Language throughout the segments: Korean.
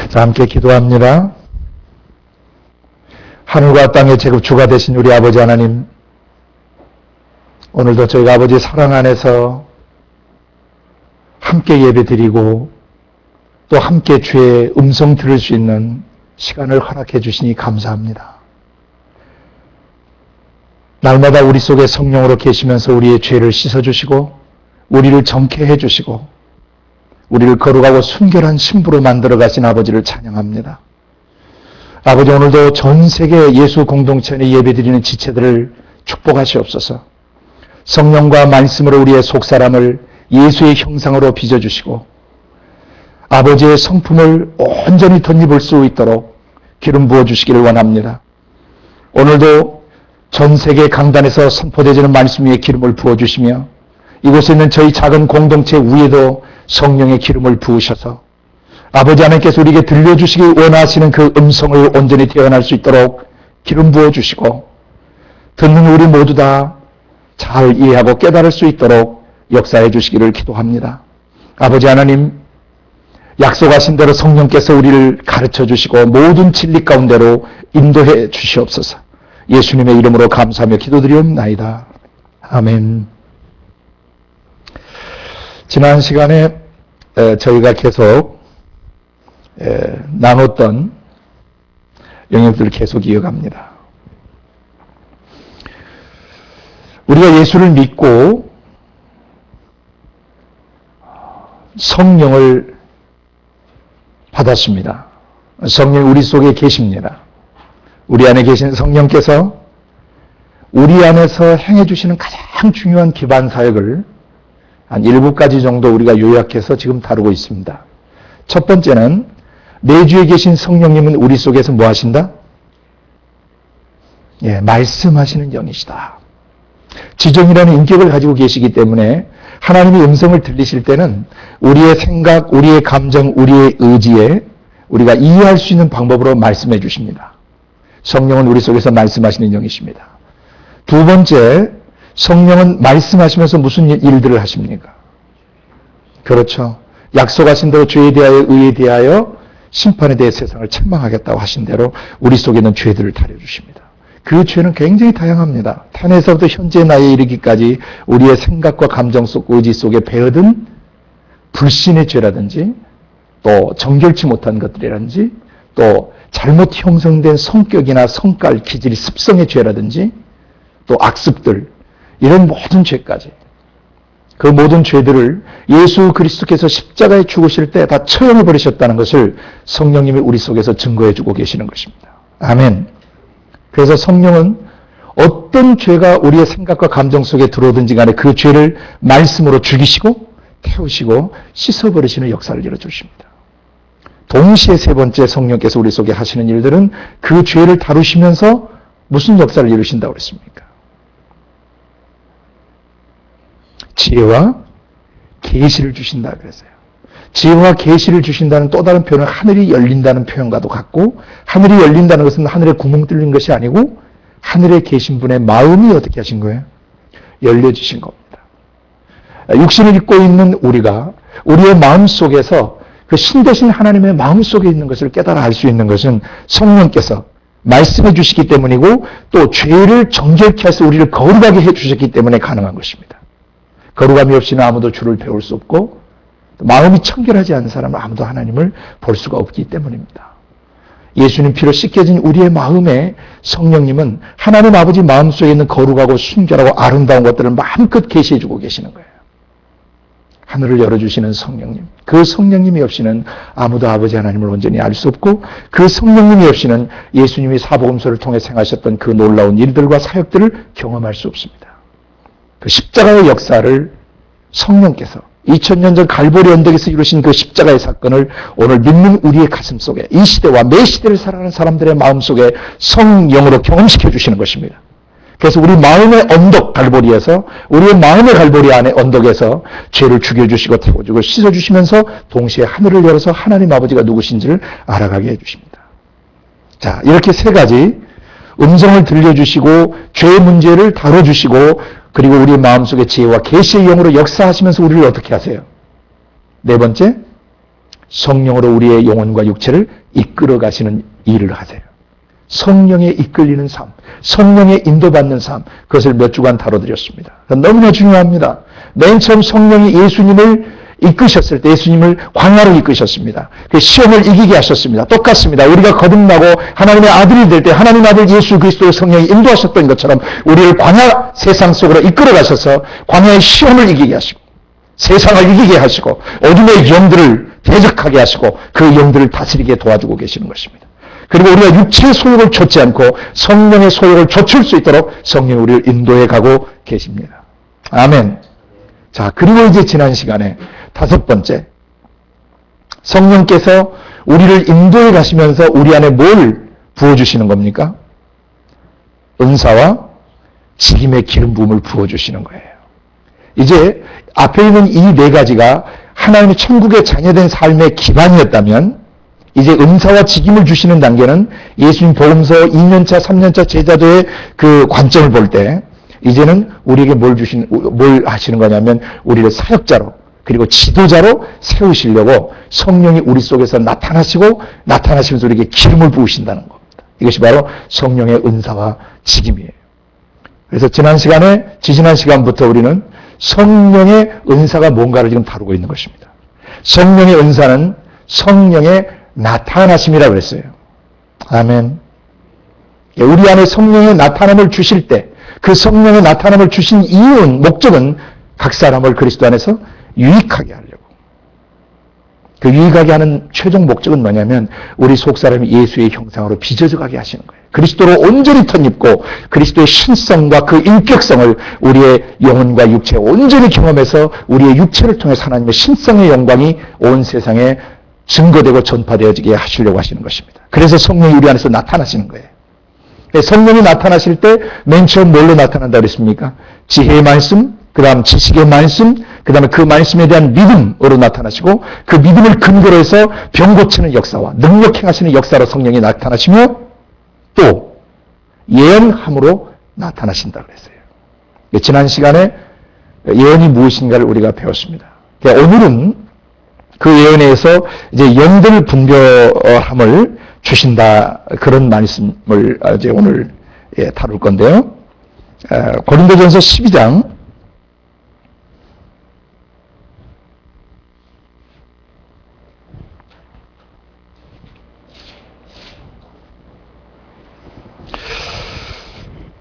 자, 함께 기도합니다. 하늘과 땅의 제급주가 되신 우리 아버지 하나님, 오늘도 저희가 아버지 사랑 안에서 함께 예배드리고 또 함께 주의 음성 들을 수 있는 시간을 허락해 주시니 감사합니다. 날마다 우리 속에 성령으로 계시면서 우리의 죄를 씻어주시고 우리를 정케 해주시고 우리를 거룩하고 순결한 신부로 만들어 가신 아버지를 찬양합니다. 아버지, 오늘도 전 세계 예수 공동체 내 예배드리는 지체들을 축복하시옵소서. 성령과 말씀으로 우리의 속사람을 예수의 형상으로 빚어주시고 아버지의 성품을 온전히 덧입을 수 있도록 기름 부어주시기를 원합니다. 오늘도 전 세계 강단에서 선포되지는 말씀 위에 기름을 부어주시며 이곳에 있는 저희 작은 공동체 위에도 성령의 기름을 부으셔서 아버지 하나님께서 우리에게 들려주시기 원하시는 그 음성을 온전히 태어날 수 있도록 기름 부어주시고 듣는 우리 모두 다 잘 이해하고 깨달을 수 있도록 역사해 주시기를 기도합니다. 아버지 하나님, 약속하신 대로 성령께서 우리를 가르쳐 주시고 모든 진리 가운데로 인도해 주시옵소서. 예수님의 이름으로 감사하며 기도드리옵나이다. 아멘. 지난 시간에 저희가 계속 나눴던 영역들을 계속 이어갑니다. 우리가 예수를 믿고 성령을 받았습니다. 성령이 우리 속에 계십니다. 우리 안에 계신 성령께서 우리 안에서 행해 주시는 가장 중요한 기반 사역을 한 7가지 정도 우리가 요약해서 지금 다루고 있습니다. 첫 번째는 내주에 계신 성령님은 우리 속에서 뭐 하신다? 말씀하시는 영이시다. 지정이라는 인격을 가지고 계시기 때문에 하나님의 음성을 들리실 때는 우리의 생각, 우리의 감정, 우리의 의지에 우리가 이해할 수 있는 방법으로 말씀해 주십니다. 성령은 우리 속에서 말씀하시는 영이십니다. 두 번째, 성령은 말씀하시면서 무슨 일들을 하십니까? 그렇죠. 약속하신 대로 죄에 대하여 의에 대하여 심판에 대해 세상을 책망하겠다고 하신 대로 우리 속에 있는 죄들을 다려주십니다. 그 죄는 굉장히 다양합니다. 탄에서부터 현재 나이에 이르기까지 우리의 생각과 감정 속 의지 속에 배어든 불신의 죄라든지 또 정결치 못한 것들이라든지 또 잘못 형성된 성격이나 성깔, 기질, 습성의 죄라든지 또 악습들, 이런 모든 죄까지 그 모든 죄들을 예수 그리스도께서 십자가에 죽으실 때 다 처형해 버리셨다는 것을 성령님이 우리 속에서 증거해 주고 계시는 것입니다. 아멘. 그래서 성령은 어떤 죄가 우리의 생각과 감정 속에 들어오든지 간에 그 죄를 말씀으로 죽이시고 태우시고 씻어버리시는 역사를 이루어주십니다. 동시에 세 번째 성령께서 우리 속에 하시는 일들은 그 죄를 다루시면서 무슨 역사를 이루신다고 그랬습니까? 지혜와 계시를 주신다 그랬어요. 지혜와 계시를 주신다는 또 다른 표현은 하늘이 열린다는 표현과도 같고, 하늘이 열린다는 것은 하늘에 구멍 뚫린 것이 아니고 하늘에 계신 분의 마음이 어떻게 하신 거예요? 열려주신 겁니다. 육신을 입고 있는 우리가 우리의 마음 속에서 그 신 되신 하나님의 마음 속에 있는 것을 깨달아 알 수 있는 것은 성령께서 말씀해 주시기 때문이고 또 죄를 정결케 해서 우리를 거룩하게 해 주셨기 때문에 가능한 것입니다. 거룩함이 없이는 아무도 주를 배울 수 없고 마음이 청결하지 않은 사람은 아무도 하나님을 볼 수가 없기 때문입니다. 예수님 피로 씻겨진 우리의 마음에 성령님은 하나님 아버지 마음속에 있는 거룩하고 순결하고 아름다운 것들을 마음껏 계시해 주고 계시는 거예요. 하늘을 열어주시는 성령님, 그 성령님이 없이는 아무도 아버지 하나님을 온전히 알 수 없고 그 성령님이 없이는 예수님이 사복음서를 통해 행하셨던 그 놀라운 일들과 사역들을 경험할 수 없습니다. 그 십자가의 역사를 성령께서 2000년 전 갈보리 언덕에서 이루신 그 십자가의 사건을 오늘 믿는 우리의 가슴 속에 이 시대와 매 시대를 살아가는 사람들의 마음 속에 성령으로 경험시켜 주시는 것입니다. 그래서 우리 마음의 언덕 갈보리에서 우리의 마음의 갈보리 안에 언덕에서 죄를 죽여주시고 태워주고 씻어주시면서 동시에 하늘을 열어서 하나님 아버지가 누구신지를 알아가게 해주십니다. 자, 이렇게 세 가지 음성을 들려주시고 죄의 문제를 다뤄주시고 그리고 우리의 마음속에 지혜와 계시의 영으로 역사하시면서 우리를 어떻게 하세요? 네 번째, 성령으로 우리의 영혼과 육체를 이끌어 가시는 일을 하세요. 성령에 이끌리는 삶, 성령에 인도받는 삶, 그것을 몇 주간 다뤄드렸습니다. 너무나 중요합니다. 맨 처음 성령이 예수님을 이끄셨을 때 예수님을 광야로 이끄셨습니다. 그 시험을 이기게 하셨습니다. 똑같습니다. 우리가 거듭나고 하나님의 아들이 될 때 하나님 아들 예수 그리스도의 성령이 인도하셨던 것처럼 우리를 광야 세상 속으로 이끌어 가셔서 광야의 시험을 이기게 하시고 세상을 이기게 하시고 어둠의 영들을 대적하게 하시고 그 영들을 다스리게 도와주고 계시는 것입니다. 그리고 우리가 육체의 소욕을 좇지 않고 성령의 소욕을 좇을 수 있도록 성령이 우리를 인도해 가고 계십니다. 아멘. 자, 그리고 이제 지난 시간에 다섯 번째, 성령께서 우리를 인도해 가시면서 우리 안에 뭘 부어주시는 겁니까? 은사와 직임의 기름 부음을 부어주시는 거예요. 이제 앞에 있는 이 네 가지가 하나님의 천국의 자녀된 삶의 기반이었다면 이제 은사와 직임을 주시는 단계는 예수님 복음서 2년차, 3년차 제자도의 그 관점을 볼 때 이제는 우리에게 뭘 하시는 거냐면 우리를 사역자로 그리고 지도자로 세우시려고 성령이 우리 속에서 나타나시면서 우리에게 기름을 부으신다는 겁니다. 이것이 바로 성령의 은사와 직임이에요. 그래서 지난 시간부터 우리는 성령의 은사가 뭔가를 지금 다루고 있는 것입니다. 성령의 은사는 성령의 나타나심이라고 그랬어요. 아멘. 우리 안에 성령의 나타남을 주실 때 그 성령의 나타남을 주신 이유는 목적은 각 사람을 그리스도 안에서 유익하게 하려고. 그 유익하게 하는 최종 목적은 뭐냐면 우리 속사람이 예수의 형상으로 빚어져 가게 하시는 거예요. 그리스도로 온전히 덧입고 그리스도의 신성과 그 인격성을 우리의 영혼과 육체에 온전히 경험해서 우리의 육체를 통해 하나님의 신성의 영광이 온 세상에 증거되고 전파되어지게 하시려고 하시는 것입니다. 그래서 성령이 우리 안에서 나타나시는 거예요. 성령이 나타나실 때 맨 처음 뭘로 나타난다 그랬습니까? 지혜의 말씀, 그 다음 지식의 말씀, 그 다음에 그 말씀에 대한 믿음으로 나타나시고 그 믿음을 근거로 해서 병 고치는 역사와 능력 행하시는 역사로 성령이 나타나시며 또 예언함으로 나타나신다 그랬어요. 지난 시간에 예언이 무엇인가를 우리가 배웠습니다. 오늘은 그 예언에서 이제 영들 분별함을 주신다 그런 말씀을 이제 오늘 다룰 건데요. 고린도전서 12장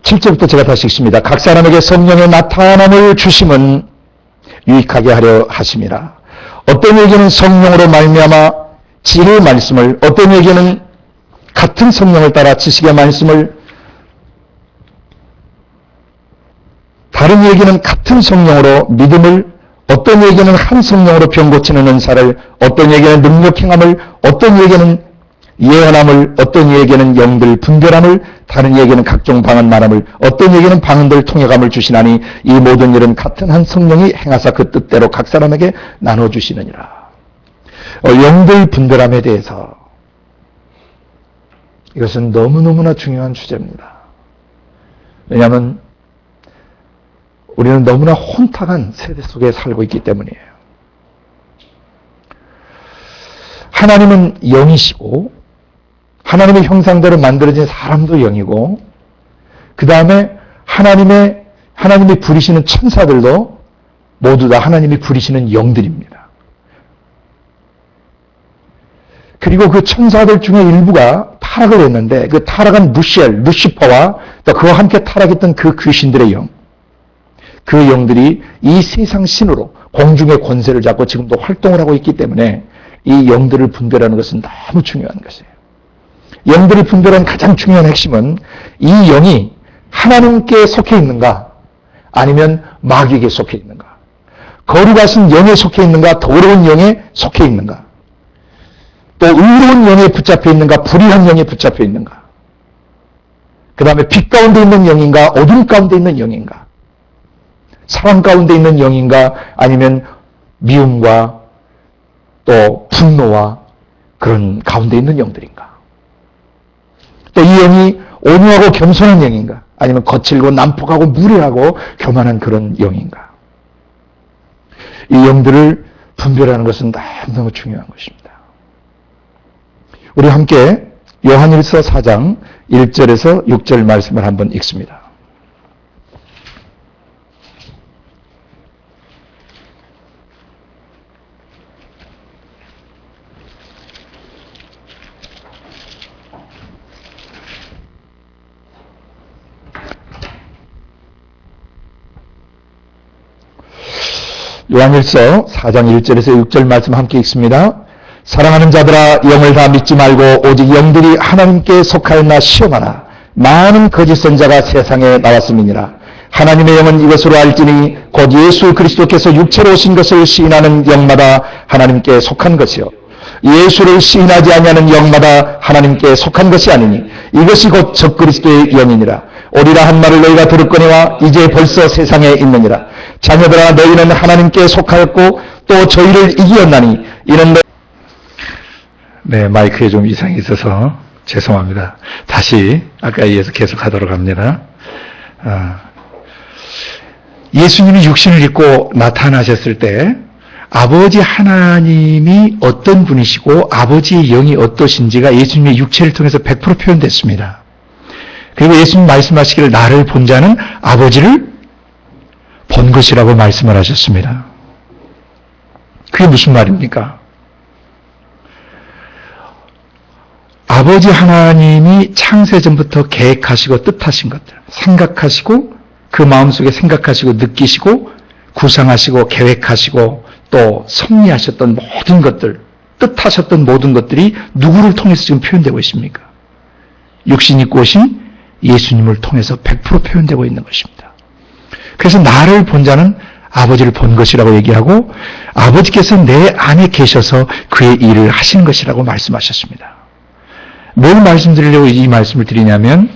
7절부터 제가 다시 읽습니다. 각 사람에게 성령의 나타남을 주심은 유익하게 하려 하심이라. 어떤 에게는 성령으로 말미암아 지혜의 말씀을, 어떤 에게는 같은 성령을 따라 지식의 말씀을, 다른 에게는 같은 성령으로 믿음을, 어떤 에게는 한 성령으로 병 고치는 은사를, 어떤 에게는 능력 행함을, 어떤 에게는 예언함을, 어떤 이에게는 영들 분별함을, 다른 이에게는 각종 방언 말함을, 어떤 이에게는 방언들 통역함을 주시나니 이 모든 일은 같은 한 성령이 행하사 그 뜻대로 각 사람에게 나눠주시느니라. 영들 분별함에 대해서 이것은 너무너무나 중요한 주제입니다. 왜냐하면 우리는 너무나 혼탁한 세대 속에 살고 있기 때문이에요. 하나님은 영이시고 하나님의 형상대로 만들어진 사람도 영이고 그 다음에 하나님이 부리시는 천사들도 모두 다 하나님이 부리시는 영들입니다. 그리고 그 천사들 중에 일부가 타락을 했는데 그 타락한 루시퍼와 또 그와 함께 타락했던 그 귀신들의 영, 그 영들이 이 세상 신으로 공중의 권세를 잡고 지금도 활동을 하고 있기 때문에 이 영들을 분별하는 것은 너무 중요한 것이에요. 영들이 분별한 가장 중요한 핵심은 이 영이 하나님께 속해 있는가 아니면 마귀에게 속해 있는가, 거룩하신 영에 속해 있는가 더러운 영에 속해 있는가, 또 의로운 영에 붙잡혀 있는가 불의한 영에 붙잡혀 있는가, 그 다음에 빛 가운데 있는 영인가 어둠 가운데 있는 영인가, 사랑 가운데 있는 영인가 아니면 미움과 또 분노와 그런 가운데 있는 영들인가, 또 이 영이 온유하고 겸손한 영인가 아니면 거칠고 난폭하고 무례하고 교만한 그런 영인가. 이 영들을 분별하는 것은 너무너무 중요한 것입니다. 우리 함께 요한일서 4장 1절에서 6절 말씀을 한번 읽습니다. 요한일서 4장 1절에서 6절 말씀 함께 읽습니다. 사랑하는 자들아, 영을 다 믿지 말고 오직 영들이 하나님께 속하였나 시험하라. 많은 거짓 선자가 세상에 나왔음이니라. 하나님의 영은 이것으로 알지니 곧 예수 그리스도께서 육체로 오신 것을 시인하는 영마다 하나님께 속한 것이요 예수를 시인하지 아니하는 영마다 하나님께 속한 것이 아니니 이것이 곧 적그리스도의 영이니라. 오리라 한 말을 너희가 들었거니와 이제 벌써 세상에 있느니라. 자녀들아, 너희는 하나님께 속하였고 또 저희를 이기었나니 이는 네, 마이크에 좀 이상이 있어서 죄송합니다. 다시 아까 이어서 계속하도록 합니다. 예수님이 육신을 입고 나타나셨을 때 아버지 하나님이 어떤 분이시고 아버지의 영이 어떠신지가 예수님의 육체를 통해서 100% 표현됐습니다. 그리고 예수님 말씀하시기를 나를 본 자는 아버지를 본 것이라고 말씀을 하셨습니다. 그게 무슨 말입니까? 아버지 하나님이 창세전부터 계획하시고 뜻하신 것들, 생각하시고 그 마음속에 생각하시고 느끼시고 구상하시고 계획하시고 또 섭리하셨던 모든 것들, 뜻하셨던 모든 것들이 누구를 통해서 지금 표현되고 있습니까? 육신 입고 오신 예수님을 통해서 100% 표현되고 있는 것입니다. 그래서 나를 본 자는 아버지를 본 것이라고 얘기하고 아버지께서 내 안에 계셔서 그의 일을 하시는 것이라고 말씀하셨습니다. 뭘 말씀드리려고 이 말씀을 드리냐면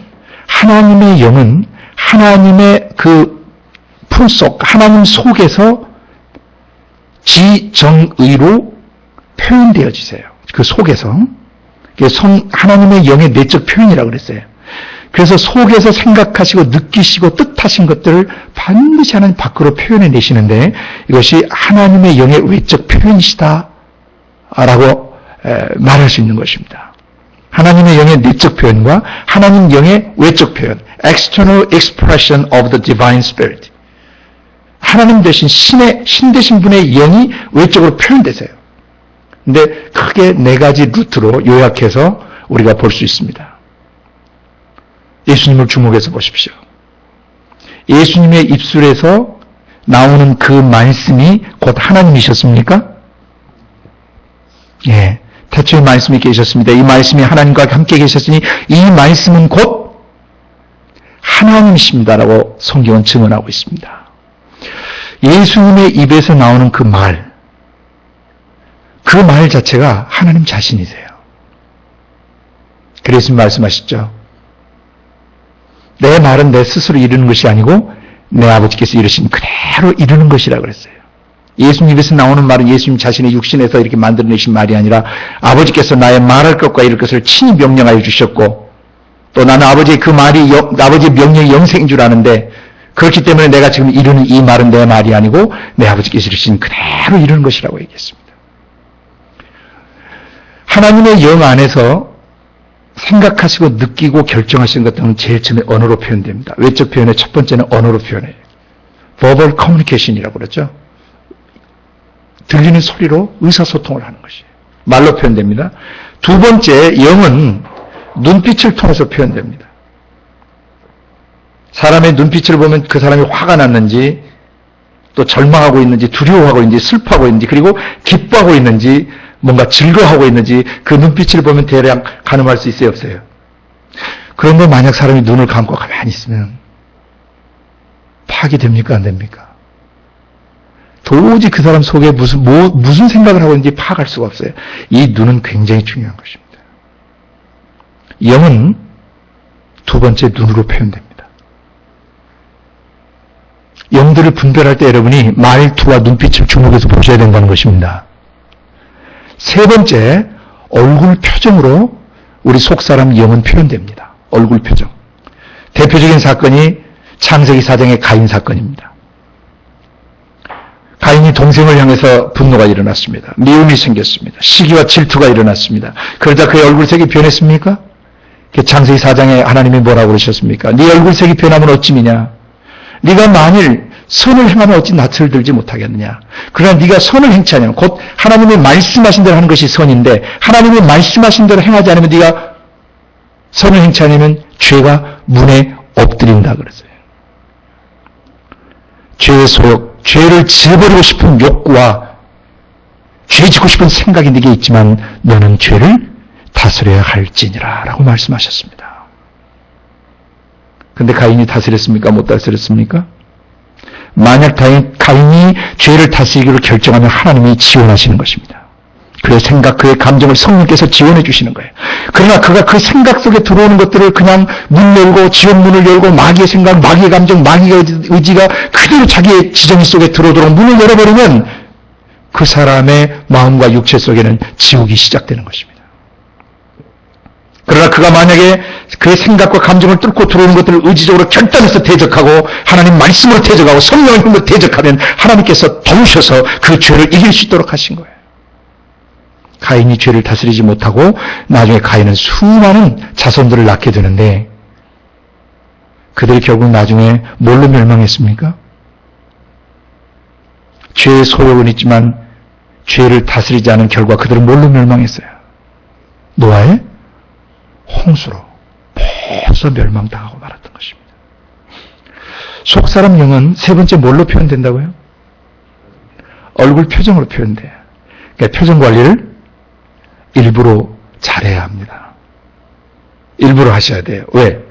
하나님의 영은 하나님의 그 품속, 하나님 속에서 지정의로 표현되어지세요. 그 속에서. 하나님의 영의 내적 표현이라고 그랬어요. 그래서 속에서 생각하시고 느끼시고 뜻하신 것들을 반드시 하나님 밖으로 표현해 내시는데 이것이 하나님의 영의 외적 표현이시다 라고 말할 수 있는 것입니다. 하나님의 영의 내적 표현과 하나님 영의 외적 표현, external expression of the divine spirit. 하나님 대신 신 되신 분의 영이 외적으로 표현되세요. 근데 크게 네 가지 루트로 요약해서 우리가 볼 수 있습니다. 예수님을 주목해서 보십시오. 예수님의 입술에서 나오는 그 말씀이 곧 하나님이셨습니까? 예. 태초에 말씀이 계셨습니다. 이 말씀이 하나님과 함께 계셨으니 이 말씀은 곧 하나님이십니다라고 성경은 증언하고 있습니다. 예수님의 입에서 나오는 그 말 자체가 하나님 자신이세요. 그래서 말씀하셨죠. 내 말은 내 스스로 이루는 것이 아니고 내 아버지께서 이루신 그대로 이루는 것이라고 그랬어요. 예수님 입에서 나오는 말은 예수님 자신의 육신에서 이렇게 만들어내신 말이 아니라 아버지께서 나의 말할 것과 이룰 것을 친히 명령하여 주셨고 또 나는 아버지의 그 말이 아버지의 명령이 영생인 줄 아는데 그렇기 때문에 내가 지금 이루는 이 말은 내 말이 아니고 내 아버지께서 이루신 그대로 이루는 것이라고 얘기했습니다. 하나님의 영 안에서 생각하시고 느끼고 결정하시는 것들은 제일 처음에 언어로 표현됩니다. 외적 표현의 첫 번째는 언어로 표현해요. verbal communication이라고 그러죠. 들리는 소리로 의사소통을 하는 것이에요. 말로 표현됩니다. 두 번째, 영은 눈빛을 통해서 표현됩니다. 사람의 눈빛을 보면 그 사람이 화가 났는지 또 절망하고 있는지 두려워하고 있는지 슬퍼하고 있는지 그리고 기뻐하고 있는지 뭔가 즐거워하고 있는지 그 눈빛을 보면 대략 가늠할 수 있어요, 없어요? 그런데 만약 사람이 눈을 감고 가만히 있으면 파악이 됩니까, 안 됩니까? 도저히 그 사람 속에 무슨 생각을 하고 있는지 파악할 수가 없어요. 이 눈은 굉장히 중요한 것입니다. 영은 두 번째 눈으로 표현됩니다. 영들을 분별할 때 여러분이 말투와 눈빛을 주목해서 보셔야 된다는 것입니다. 세 번째, 얼굴 표정으로 우리 속사람 영은 표현됩니다. 얼굴 표정. 대표적인 사건이 창세기 4장의 가인 사건입니다. 가인이 동생을 향해서 분노가 일어났습니다. 미움이 생겼습니다. 시기와 질투가 일어났습니다. 그러자 그의 얼굴색이 변했습니까? 창세기 4장에 하나님이 뭐라고 그러셨습니까? 네 얼굴색이 변하면 어찌미냐? 네가 만일 선을 행하면 어찌 낯을 들지 못하겠느냐? 그러나 네가 선을 행치 않으면 곧 하나님이 말씀하신 대로 하는 것이 선인데 하나님이 말씀하신 대로 행하지 않으면 네가 선을 행치 않으면 죄가 문에 엎드린다 그랬어요. 죄의 소욕, 죄를 지어버리고 싶은 욕구와 죄 짓고 싶은 생각이 네게 있지만 너는 죄를 다스려야 할지니라 라고 말씀하셨습니다. 근데 가인이 다스렸습니까? 못 다스렸습니까? 만약 가인이 죄를 다스리기로 결정하면 하나님이 지원하시는 것입니다. 그의 생각, 그의 감정을 성령께서 지원해 주시는 거예요. 그러나 그가 그 생각 속에 들어오는 것들을 그냥 문 열고 지원문을 열고 마귀의 생각, 마귀의 감정, 마귀의 의지가 그대로 자기의 지정 속에 들어오도록 문을 열어버리면 그 사람의 마음과 육체 속에는 지옥이 시작되는 것입니다. 그러나 그가 만약에 그의 생각과 감정을 뚫고 들어오는 것들을 의지적으로 결단해서 대적하고 하나님 말씀으로 대적하고 성령의 힘으로 대적하면 하나님께서 도우셔서 그 죄를 이길 수 있도록 하신 거예요. 가인이 죄를 다스리지 못하고 나중에 가인은 수많은 자손들을 낳게 되는데 그들이 결국 나중에 뭘로 멸망했습니까? 죄의 소욕은 있지만 죄를 다스리지 않은 결과 그들은 뭘로 멸망했어요? 노아의 홍수로 벌써 멸망당하고 말았던 것입니다. 속사람 영은 세 번째 뭘로 표현된다고요? 얼굴 표정으로 표현돼요. 그러니까 표정 관리를 일부러 잘해야 합니다. 일부러 하셔야 돼요. 왜?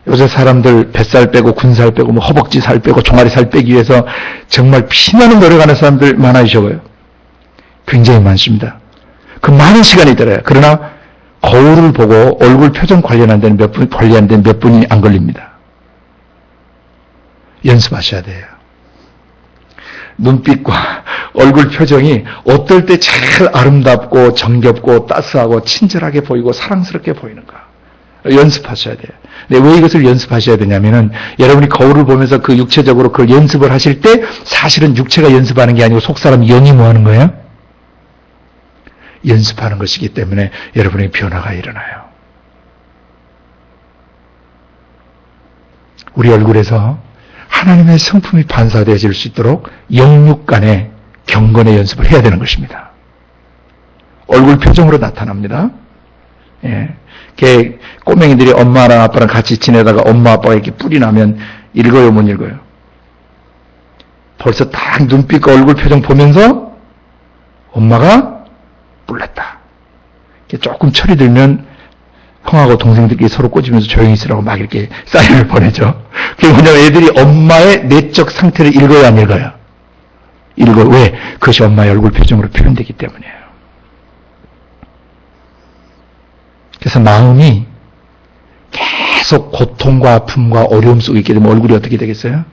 요새 사람들 뱃살 빼고 군살 빼고 뭐 허벅지 살 빼고 종아리 살 빼기 위해서 정말 피나는 노력하는 사람들 많아지셔요. 굉장히 많습니다. 그 많은 시간이 들어요. 그러나 거울을 보고 얼굴 표정 관리하는 데는 몇 분이 안 걸립니다. 연습하셔야 돼요. 눈빛과 얼굴 표정이 어떨 때 제일 아름답고 정겹고 따스하고 친절하게 보이고 사랑스럽게 보이는가. 연습하셔야 돼요. 근데 왜 이것을 연습하셔야 되냐면은 여러분이 거울을 보면서 그 육체적으로 그걸 연습을 하실 때 사실은 육체가 연습하는 게 아니고 속사람 영이 뭐 하는 거예요? 연습하는 것이기 때문에 여러분의 변화가 일어나요. 우리 얼굴에서 하나님의 성품이 반사되어질 수 있도록 영육 간의 경건의 연습을 해야 되는 것입니다. 얼굴 표정으로 나타납니다. 예. 꼬맹이들이 엄마랑 아빠랑 같이 지내다가 엄마 아빠가 이렇게 뿔이 나면 읽어요, 못 읽어요? 벌써 딱 눈빛과 얼굴 표정 보면서 엄마가 뿔났다. 조금 철이 들면 형하고 동생들끼리 서로 꼬집으면서 조용히 있으라고 막 이렇게 사인을 보내죠. 그게 뭐냐면 애들이 엄마의 내적 상태를 읽어요, 안 읽어요? 읽어요. 왜? 그것이 엄마의 얼굴 표정으로 표현되기 때문이에요. 그래서 마음이 계속 고통과 아픔과 어려움 속에 있게 되면 얼굴이 어떻게 되겠어요?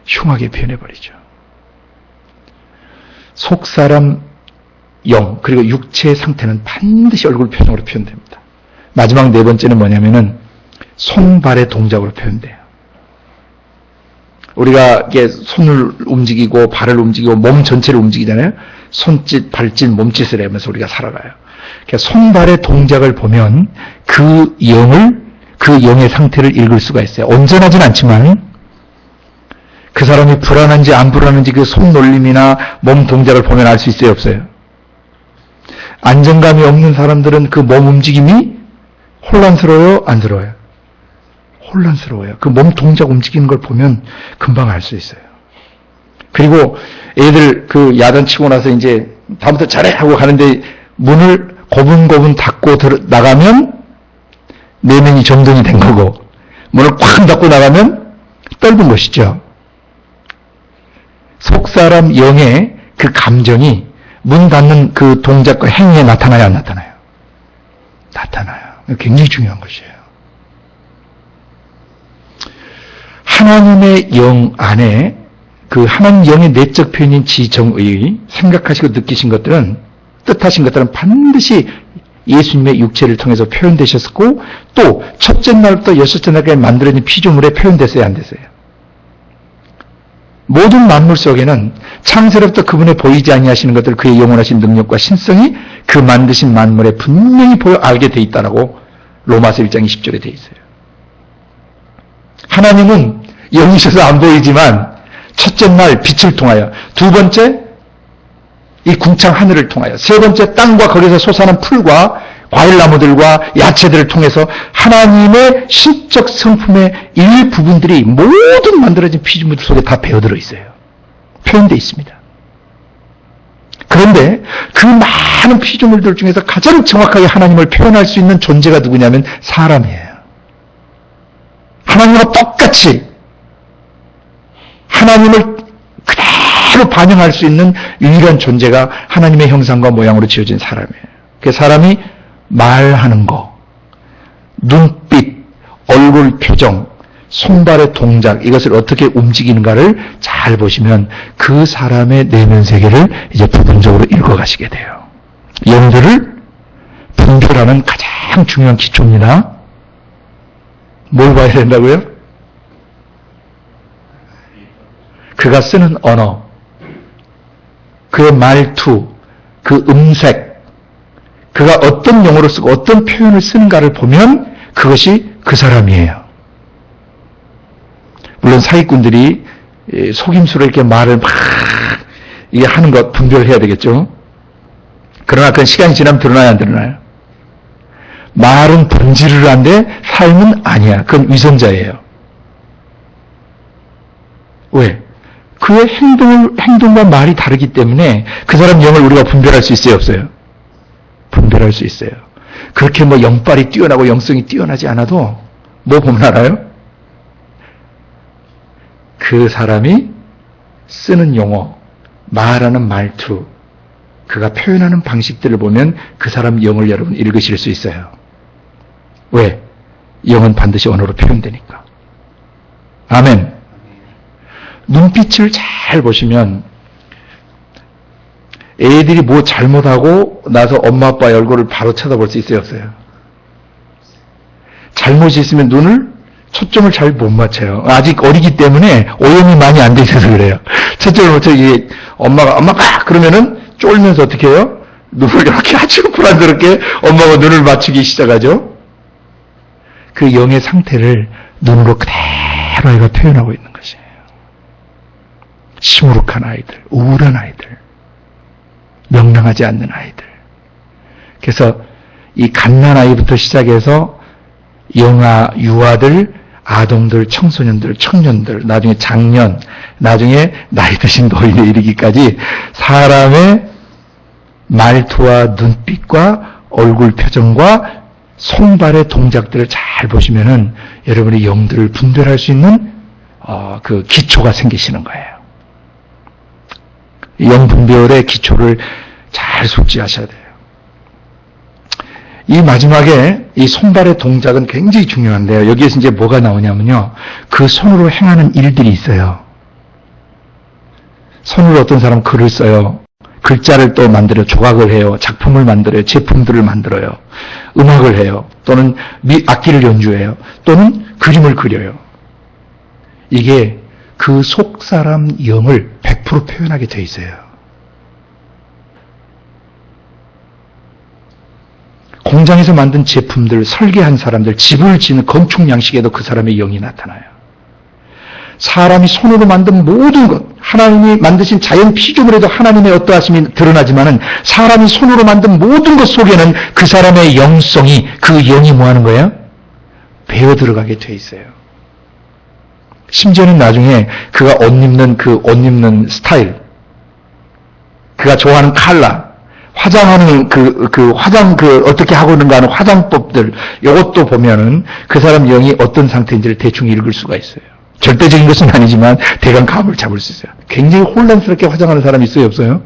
흉하게 변해버리죠. 속사람 영 그리고 육체의 상태는 반드시 얼굴 표정으로 표현됩니다. 마지막 네 번째는 뭐냐면은 손발의 동작으로 표현돼요. 우리가 이게 손을 움직이고 발을 움직이고 몸 전체를 움직이잖아요. 손짓, 발짓, 몸짓을 하면서 우리가 살아가요. 그러니까 손발의 동작을 보면 그 영의 상태를 읽을 수가 있어요. 온전하진 않지만 그 사람이 불안한지 안 불안한지 그 손놀림이나 몸 동작을 보면 알 수 있어요, 없어요? 안정감이 없는 사람들은 그 몸 움직임이 혼란스러워요, 안스러워요? 혼란스러워요. 그 몸 동작 움직이는 걸 보면 금방 알 수 있어요. 그리고 애들 그 야단 치고 나서 이제 다음부터 잘해 하고 가는데 문을 고분고분 닫고 나가면 내면이 정돈이 된 거고 문을 꽉 닫고 나가면 떫은 것이죠. 속사람 영의 그 감정이 문 닫는 그 동작과 행위에 나타나요, 안 나타나요? 나타나요. 굉장히 중요한 것이에요. 하나님의 영 안에 그 하나님 영의 내적 표현인 지정의 생각하시고 느끼신 것들은 뜻하신 것들은 반드시 예수님의 육체를 통해서 표현되셨고 또 첫째 날부터 여섯째 날까지 만들어진 피조물에 표현됐어요, 안 됐어요? 모든 만물 속에는 창세로부터 그분의 보이지 아니하시는 것들, 그의 영원하신 능력과 신성이 그 만드신 만물에 분명히 보여 알게 돼 있다라고 로마서 1장 20절에 돼 있어요. 하나님은 영이셔서 안 보이지만 첫째 날 빛을 통하여, 두 번째 이 궁창 하늘을 통하여, 세 번째 땅과 거기서 솟아난 풀과 과일나무들과 야채들을 통해서 하나님의 신적 성품의 일부분들이 모든 만들어진 피조물 속에 다 배어들어 있어요. 표현되어 있습니다. 그런데 그 많은 피조물들 중에서 가장 정확하게 하나님을 표현할 수 있는 존재가 누구냐면 사람이에요. 하나님과 똑같이 하나님을 그대로 반영할 수 있는 유일한 존재가 하나님의 형상과 모양으로 지어진 사람이에요. 그 사람이 말하는 거, 눈빛, 얼굴 표정, 손발의 동작, 이것을 어떻게 움직이는가를 잘 보시면 그 사람의 내면 세계를 이제 부분적으로 읽어가시게 돼요. 영들을 분별하는 가장 중요한 기초입니다. 뭘 봐야 된다고요? 그가 쓰는 언어, 그의 말투, 그 음색, 그가 어떤 용어를 쓰고 어떤 표현을 쓰는가를 보면 그것이 그 사람이에요. 물론 사기꾼들이 속임수로 이렇게 말을 막 이게 하는 것 분별해야 되겠죠. 그러나 그건 시간이 지나면 드러나야 안 드러나요? 말은 번지르르 한데 삶은 아니야. 그건 위선자예요. 왜? 그의 행동과 말이 다르기 때문에 그 사람 영을 우리가 분별할 수 있어요, 없어요? 분별할 수 있어요. 그렇게 뭐 영빨이 뛰어나고 영성이 뛰어나지 않아도 뭐 보면 알아요? 그 사람이 쓰는 용어, 말하는 말투, 그가 표현하는 방식들을 보면 그 사람 영을 여러분 읽으실 수 있어요. 왜? 영은 반드시 언어로 표현되니까. 아멘. 눈빛을 잘 보시면 애들이 뭐 잘못하고 나서 엄마 아빠의 얼굴을 바로 쳐다볼 수 있어요, 없어요? 잘못이 있으면 눈을 초점을 잘 못 맞춰요. 아직 어리기 때문에 오염이 많이 안 돼 있어서 그래요. 초점을 못 맞춰. 이게 엄마가 그러면은 쫄면서 어떻게 해요? 눈을 이렇게 아주 불안스럽게 엄마가 눈을 맞추기 시작하죠. 그 영의 상태를 눈으로 그대로 아이가 표현하고 있는 것이에요. 시무룩한 아이들, 우울한 아이들, 명랑하지 않는 아이들. 그래서 이 갓난아이부터 시작해서 영아, 유아들, 아동들, 청소년들, 청년들, 나중에 장년, 나중에 나이 드신 노인에 이르기까지 사람의 말투와 눈빛과 얼굴 표정과 손발의 동작들을 잘 보시면은 여러분이 영들을 분별할 수 있는 그 기초가 생기시는 거예요. 영 분별의 기초를 잘 숙지하셔야 돼요. 이 마지막에 이 손발의 동작은 굉장히 중요한데요. 여기에서 이제 뭐가 나오냐면요. 그 손으로 행하는 일들이 있어요. 손으로 어떤 사람은 글을 써요. 글자를 또 만들어 조각을 해요. 작품을 만들어요. 제품들을 만들어요. 음악을 해요. 또는 악기를 연주해요. 또는 그림을 그려요. 이게 그 속 사람 영을 100% 표현하게 돼 있어요. 공장에서 만든 제품들, 설계한 사람들, 집을 지는 건축 양식에도 그 사람의 영이 나타나요. 사람이 손으로 만든 모든 것, 하나님이 만드신 자연 피조물에도 하나님의 어떠하심이 드러나지만은 사람이 손으로 만든 모든 것 속에는 그 사람의 영성이, 그 영이 뭐 하는 거예요? 배어 들어가게 돼 있어요. 심지어는 나중에 그가 옷 입는 스타일, 그가 좋아하는 컬러, 화장하는 어떻게 하고 있는가 하는 화장법들, 이것도 보면은 그 사람 영이 어떤 상태인지를 대충 읽을 수가 있어요. 절대적인 것은 아니지만 대강 감을 잡을 수 있어요. 굉장히 혼란스럽게 화장하는 사람이 있어요, 없어요?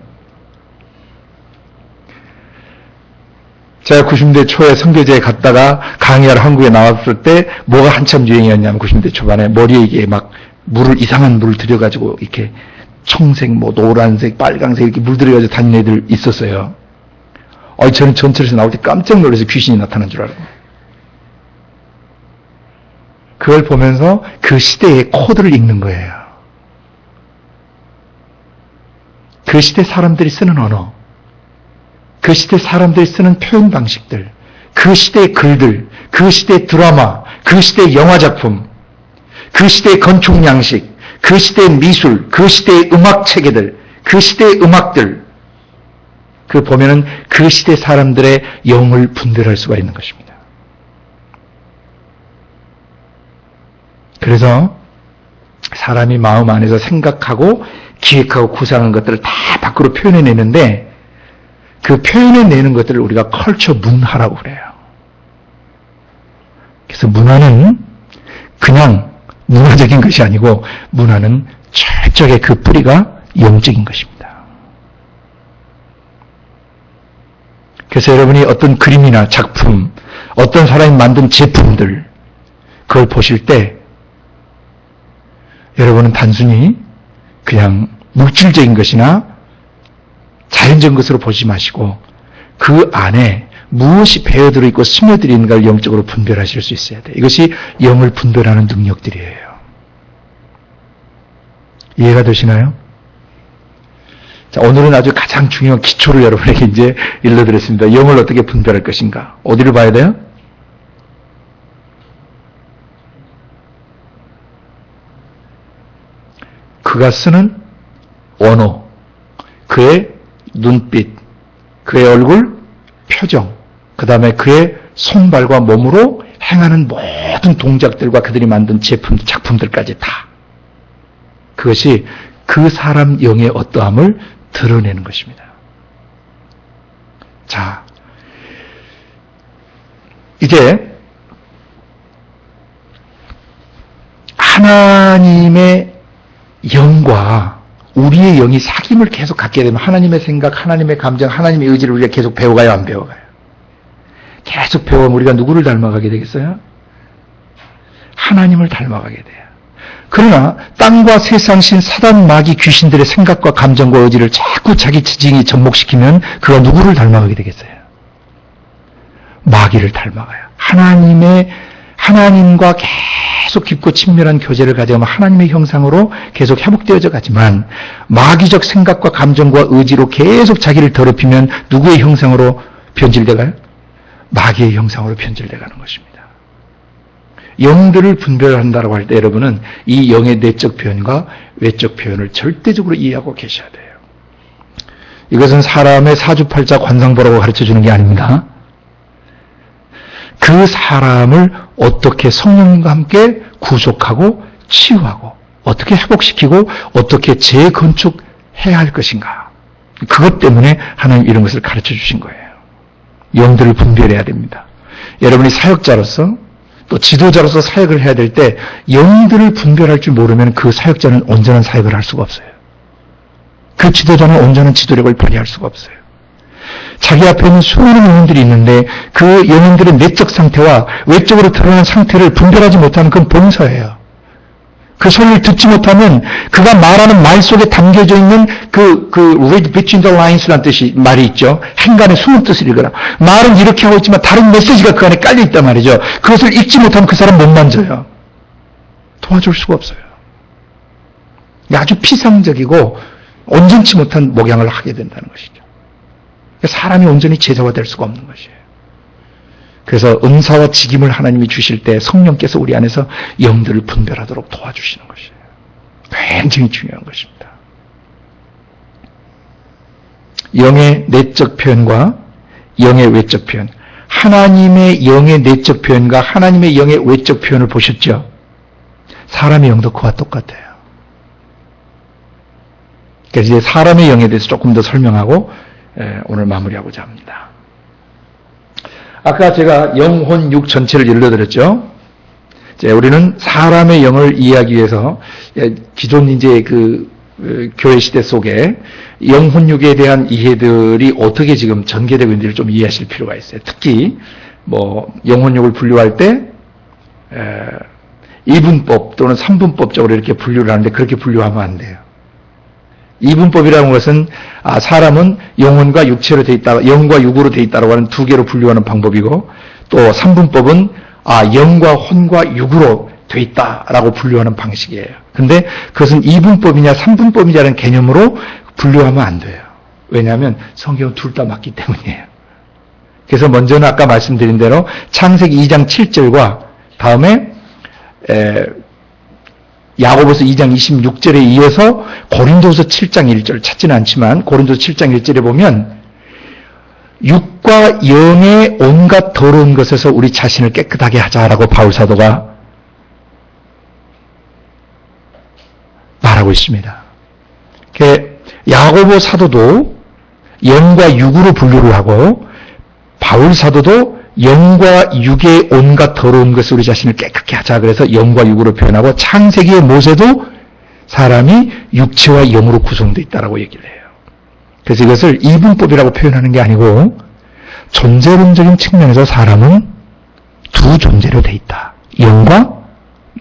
제가 90대 초에 선교제에 갔다가 강의하러 한국에 나왔을 때 뭐가 한참 유행이었냐면 90대 초반에 머리에 이게 막 이상한 물을 들여가지고 이렇게 청색, 노란색, 빨강색 이렇게 물 들여가지고 다니는 애들 있었어요. 저는 전철에서 나올 때 깜짝 놀라서 귀신이 나타난 줄 알고. 그걸 보면서 그 시대의 코드를 읽는 거예요. 그 시대 사람들이 쓰는 언어, 그 시대 사람들이 쓰는 표현 방식들, 그 시대의 글들, 그 시대의 드라마, 그 시대의 영화 작품, 그 시대의 건축 양식, 그 시대의 미술, 그 시대의 음악 체계들, 그 시대의 음악들, 그 보면은 그 시대 사람들의 영을 분별할 수가 있는 것입니다. 그래서 사람이 마음 안에서 생각하고 기획하고 구상한 것들을 다 밖으로 표현해내는데 그 표현해내는 것들을 우리가 컬처 문화라고 그래요. 그래서 문화는 그냥 문화적인 것이 아니고 문화는 철저하게 그 뿌리가 영적인 것입니다. 그래서 여러분이 어떤 그림이나 작품, 어떤 사람이 만든 제품들 그걸 보실 때 여러분은 단순히 그냥 물질적인 것이나 자연적인 것으로 보지 마시고 그 안에 무엇이 배어들어 있고 스며들어 있는가를 영적으로 분별하실 수 있어야 돼요. 이것이 영을 분별하는 능력들이에요. 이해가 되시나요? 자, 오늘은 아주 가장 중요한 기초를 여러분에게 이제 일러드렸습니다. 영을 어떻게 분별할 것인가? 어디를 봐야 돼요? 그가 쓰는 언어, 그의 눈빛, 그의 얼굴, 표정, 그 다음에 그의 손발과 몸으로 행하는 모든 동작들과 그들이 만든 제품, 작품들까지 다. 그것이 그 사람 영의 어떠함을 드러내는 것입니다. 자, 이제 하나님의 영과 우리의 영이 사귐을 계속 갖게 되면 하나님의 생각, 하나님의 감정, 하나님의 의지를 우리가 계속 배워가요, 안 배워가요? 계속 배우면 우리가 누구를 닮아가게 되겠어요? 하나님을 닮아가게 돼요. 그러나 땅과 세상신 사단 마귀 귀신들의 생각과 감정과 의지를 자꾸 자기 지징이 접목시키면 그가 누구를 닮아가게 되겠어요? 마귀를 닮아가요. 하나님과 계속 깊고 친밀한 교제를 가져가면 하나님의 형상으로 계속 회복되어져 가지만 마귀적 생각과 감정과 의지로 계속 자기를 더럽히면 누구의 형상으로 변질돼가요? 마귀의 형상으로 변질돼가는 것입니다. 영들을 분별한다고 할 때 여러분은 이 영의 내적 표현과 외적 표현을 절대적으로 이해하고 계셔야 돼요. 이것은 사람의 사주팔자 관상보라고 가르쳐주는 게 아닙니다. 그 사람을 어떻게 성령님과 함께 구속하고 치유하고 어떻게 회복시키고 어떻게 재건축해야 할 것인가. 그것 때문에 하나님 이런 것을 가르쳐 주신 거예요. 영들을 분별해야 됩니다. 여러분이 사역자로서 또 지도자로서 사역을 해야 될 때 영들을 분별할 줄 모르면 그 사역자는 온전한 사역을 할 수가 없어요. 그 지도자는 온전한 지도력을 발휘할 수가 없어요. 자기 앞에 있는 수많은 영혼들이 있는데 그 영혼들의 내적 상태와 외적으로 드러나는 상태를 분별하지 못하면 그건 본서예요. 그 소리를 듣지 못하면 그가 말하는 말 속에 담겨져 있는 그 read between the lines라는 뜻이 말이 있죠. 행간의 숨은 뜻을 읽어라. 말은 이렇게 하고 있지만 다른 메시지가 그 안에 깔려 있단 말이죠. 그것을 읽지 못하면 그 사람 못 만져요. 도와줄 수가 없어요. 아주 피상적이고 온전치 못한 목양을 하게 된다는 것이죠. 사람이 온전히 제자화 될 수가 없는 것이에요. 그래서 은사와 직임을 하나님이 주실 때 성령께서 우리 안에서 영들을 분별하도록 도와주시는 것이에요. 굉장히 중요한 것입니다. 영의 내적 표현과 영의 외적 표현. 하나님의 영의 내적 표현과 하나님의 영의 외적 표현을 보셨죠? 사람의 영도 그와 똑같아요. 그래서 이제 사람의 영에 대해서 조금 더 설명하고 오늘 마무리하고자 합니다. 아까 제가 영혼, 육 전체를 일러드렸죠. 우리는 사람의 영을 이해하기 위해서 기존 이제 그 교회 시대 속에 영혼, 육에 대한 이해들이 어떻게 지금 전개되고 있는지를 좀 이해하실 필요가 있어요. 특히 영혼, 육을 분류할 때 이분법 또는 삼분법적으로 이렇게 분류를 하는데 그렇게 분류하면 안 돼요. 이분법이라는 것은 사람은 영혼과 육체로 돼 있다, 영과 육으로 돼 있다라고 하는 두 개로 분류하는 방법이고 또 삼분법은 영과 혼과 육으로 돼 있다라고 분류하는 방식이에요. 근데 그것은 2분법이냐 3분법이냐는 개념으로 분류하면 안 돼요. 왜냐하면 성경은 둘 다 맞기 때문이에요. 그래서 먼저는 아까 말씀드린 대로 창세기 2장 7절과 다음에 야고보서 2장 26절에 이어서 고린도서 7장 1절 찾지는 않지만 고린도서 7장 1절에 보면 육과 영의 온갖 더러운 것에서 우리 자신을 깨끗하게 하자라고 바울 사도가 말하고 있습니다. 야고보 사도도 영과 육으로 분류를 하고 바울 사도도 영과 육의 온갖 더러운 것을 우리 자신을 깨끗게 하자. 그래서 영과 육으로 표현하고 창세기의 모세도 사람이 육체와 영으로 구성되어 있다고 얘기를 해요. 그래서 이것을 이분법이라고 표현하는 게 아니고 존재론적인 측면에서 사람은 두 존재로 돼 있다. 영과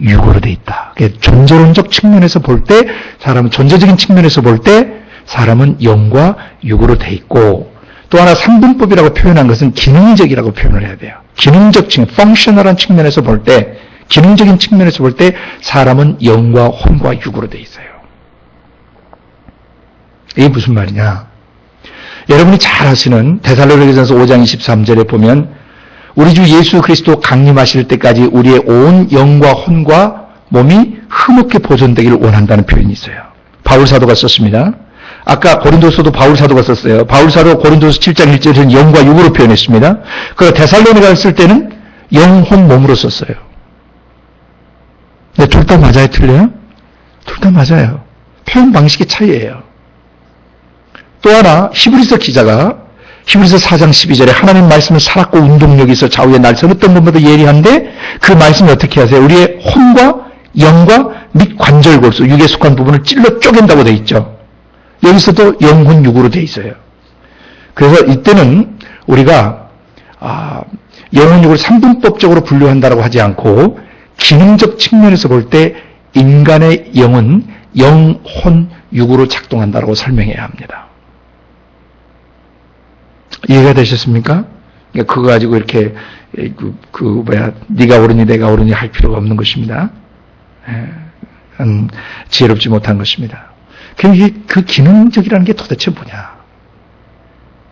육으로 돼 있다. 존재론적 측면에서 볼 때 사람은 존재적인 측면에서 볼 때 사람은 영과 육으로 돼 있고 또 하나 3분법이라고 표현한 것은 기능적이라고 표현을 해야 돼요. 기능적 측면, 펑셔널한 측면에서 볼 때 기능적인 측면에서 볼 때 사람은 영과 혼과 육으로 돼 있어요. 이게 무슨 말이냐? 여러분이 잘 아시는 데살로니가전서 5장 23절에 보면 우리 주 예수 그리스도 강림하실 때까지 우리의 온 영과 혼과 몸이 흠없게 보존되기를 원한다는 표현이 있어요. 바울 사도가 썼습니다. 아까 고린도서도 바울 사도가 썼어요. 바울 사도 고린도서 7장 1절은 영과 육으로 표현했습니다. 그리고 데살로니가를 쓸 때는 영, 혼, 몸으로 썼어요. 근데 둘 다 맞아요? 틀려요? 둘 다 맞아요. 표현 방식의 차이예요. 또 하나 히브리서 기자가 히브리서 4장 12절에 하나님 말씀을 살았고 운동력이 있어 좌우에 날서었던 것보다 예리한데 그 말씀을 어떻게 하세요? 우리의 혼과 영과 및 관절골수 육에 속한 부분을 찔러 쪼갠다고 돼 있죠. 여기서도 영혼 육으로 돼 있어요. 그래서 이때는 우리가 영혼 육을 3분법적으로 분류한다고 하지 않고 기능적 측면에서 볼 때 인간의 영은 영, 혼, 육으로 작동한다고 설명해야 합니다. 이해가 되셨습니까? 그거 가지고 이렇게 네가 옳으니 내가 옳으니 할 필요가 없는 것입니다. 지혜롭지 못한 것입니다. 그 기능적이라는 게 도대체 뭐냐?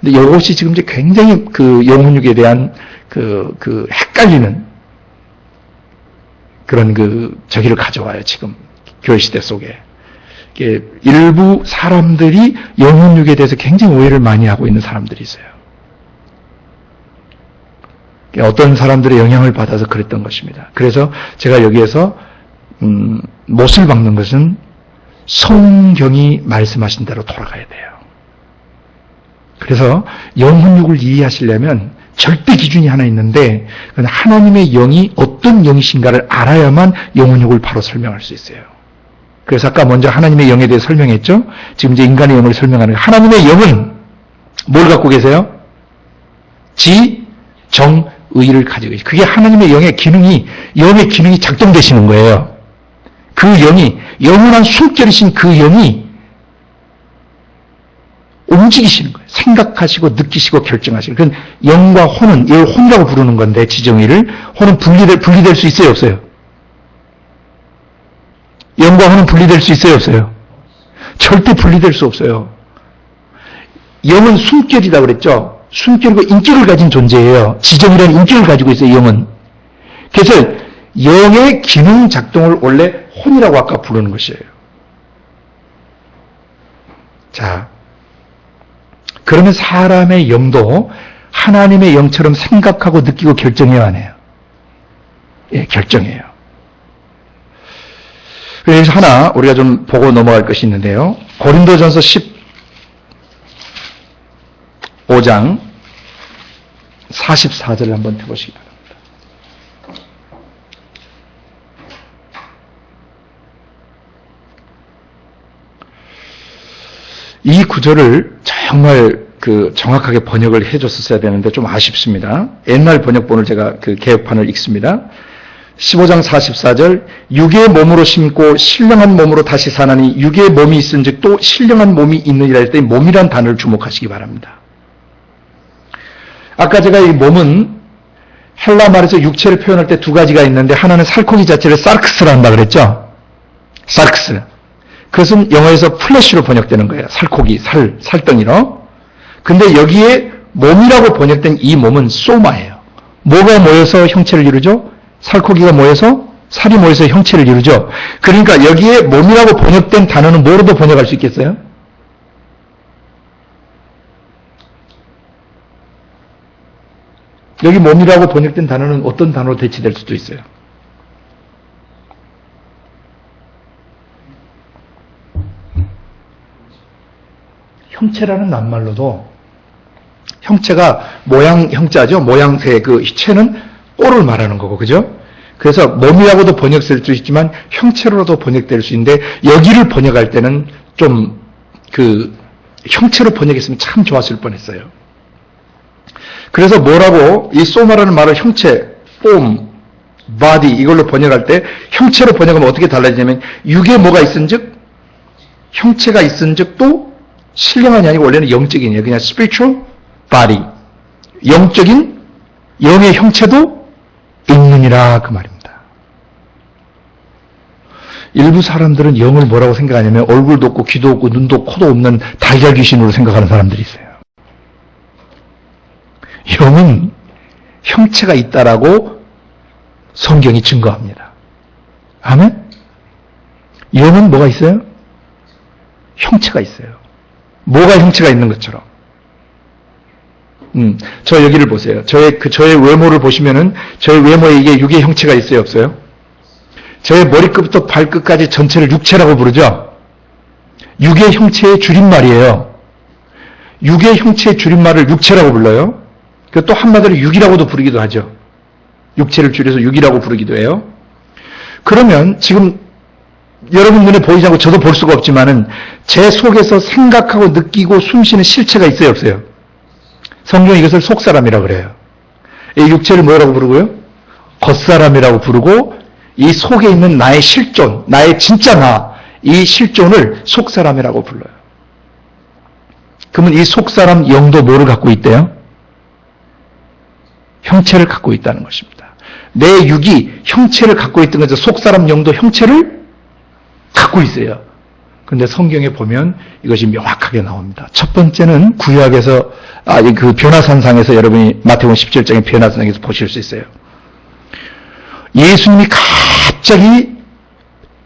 근데 이것이 지금 이제 굉장히 그 영혼육에 대한 헷갈리는 그런 저기를 가져와요, 지금. 교회 시대 속에. 일부 사람들이 영혼육에 대해서 굉장히 오해를 많이 하고 있는 사람들이 있어요. 어떤 사람들의 영향을 받아서 그랬던 것입니다. 그래서 제가 여기에서 못을 박는 것은 성경이 말씀하신 대로 돌아가야 돼요. 그래서 영혼육을 이해하시려면 절대 기준이 하나 있는데 그건 하나님의 영이 어떤 영이신가를 알아야만 영혼육을 바로 설명할 수 있어요. 그래서 아까 먼저 하나님의 영에 대해 설명했죠. 지금 이제 인간의 영을 설명하는 거예요. 하나님의 영은 뭘 갖고 계세요? 지, 정, 의를 가지고 계세요. 그게 하나님의 영의 기능이 작동되시는 거예요. 그 영이 영원한 숨결이신 그 영이 움직이시는 거예요. 생각하시고 느끼시고 결정하시고. 그건 영과 혼은 이걸 혼이라고 부르는 건데 지정의를 혼은 분리될 수 있어요, 없어요? 영과 혼은 분리될 수 있어요, 없어요? 절대 분리될 수 없어요. 영은 숨결이라고 그랬죠. 숨결이고 인격을 가진 존재예요. 지정이라는 인격을 가지고 있어요, 영은. 그래서 영의 기능 작동을 원래 혼이라고 아까 부르는 것이에요. 자, 그러면 사람의 영도 하나님의 영처럼 생각하고 느끼고 결정해야 하네요. 예, 결정해요. 그래서 하나 우리가 좀 보고 넘어갈 것이 있는데요. 고린도전서 15장 44절을 한번 펴보시기 바랍니다. 이 구절을 정말 정확하게 번역을 해줬었어야 되는데 좀 아쉽습니다. 옛날 번역본을 제가 개혁판을 읽습니다. 15장 44절 육의 몸으로 심고 신령한 몸으로 다시 사나니 육의 몸이 있은즉 또 신령한 몸이 있느니라 할 때 몸이란 단어를 주목하시기 바랍니다. 아까 제가 이 몸은 헬라 말에서 육체를 표현할 때 두 가지가 있는데 하나는 살코기 자체를 사르크스라 한다 그랬죠. 사르크스. 그것은 영어에서 플래시로 번역되는 거예요. 살코기, 살덩이로. 근데 여기에 몸이라고 번역된 이 몸은 소마예요. 뭐가 모여서 형체를 이루죠? 살코기가 모여서 살이 모여서 형체를 이루죠. 그러니까 여기에 몸이라고 번역된 단어는 뭐로도 번역할 수 있겠어요? 여기 몸이라고 번역된 단어는 어떤 단어로 대치될 수도 있어요? 형체라는 낱말로도 형체가 모양 형자죠. 모양새 그 체는 꼴을 말하는 거고 그죠? 그래서 몸이라고도 번역될 수 있지만 형체로도 번역될 수 있는데 여기를 번역할 때는 좀 그 형체로 번역했으면 참 좋았을 뻔했어요. 그래서 뭐라고 이 소마라는 말을 형체, form, body 이걸로 번역할 때 형체로 번역하면 어떻게 달라지냐면 육에 뭐가 있은즉 형체가 있은즉도 신령한이 아니고 원래는 영적인이에요. 그냥 spiritual body. 영적인 영의 형체도 있느니라 그 말입니다. 일부 사람들은 영을 뭐라고 생각하냐면 얼굴도 없고 귀도 없고 눈도 코도 없는 달걀 귀신으로 생각하는 사람들이 있어요. 영은 형체가 있다라고 성경이 증거합니다. 아멘? 영은 뭐가 있어요? 형체가 있어요. 뭐가 형체가 있는 것처럼. 저 여기를 보세요. 저의 외모를 보시면은 저의 외모에 이게 육의 형체가 있어요, 없어요? 저의 머리끝부터 발끝까지 전체를 육체라고 부르죠? 육의 형체의 줄임말이에요. 육의 형체의 줄임말을 육체라고 불러요. 또 한마디로 육이라고도 부르기도 하죠. 육체를 줄여서 육이라고 부르기도 해요. 그러면 지금 여러분 눈에 보이지 않고 저도 볼 수가 없지만은 제 속에서 생각하고 느끼고 숨쉬는 실체가 있어요, 없어요? 성경이 이것을 속사람이라고 그래요. 이 육체를 뭐라고 부르고요? 겉사람이라고 부르고 이 속에 있는 나의 실존, 나의 진짜 나, 이 실존을 속사람이라고 불러요. 그러면 이 속사람 영도 뭐를 갖고 있대요? 형체를 갖고 있다는 것입니다. 내 육이 형체를 갖고 있던 거죠. 속사람 영도 형체를 갖고 있어요. 그런데 성경에 보면 이것이 명확하게 나옵니다. 첫 번째는 구약에서 그 변화산상에서 여러분이 마태복음 17장의 변화산상에서 보실 수 있어요. 예수님이 갑자기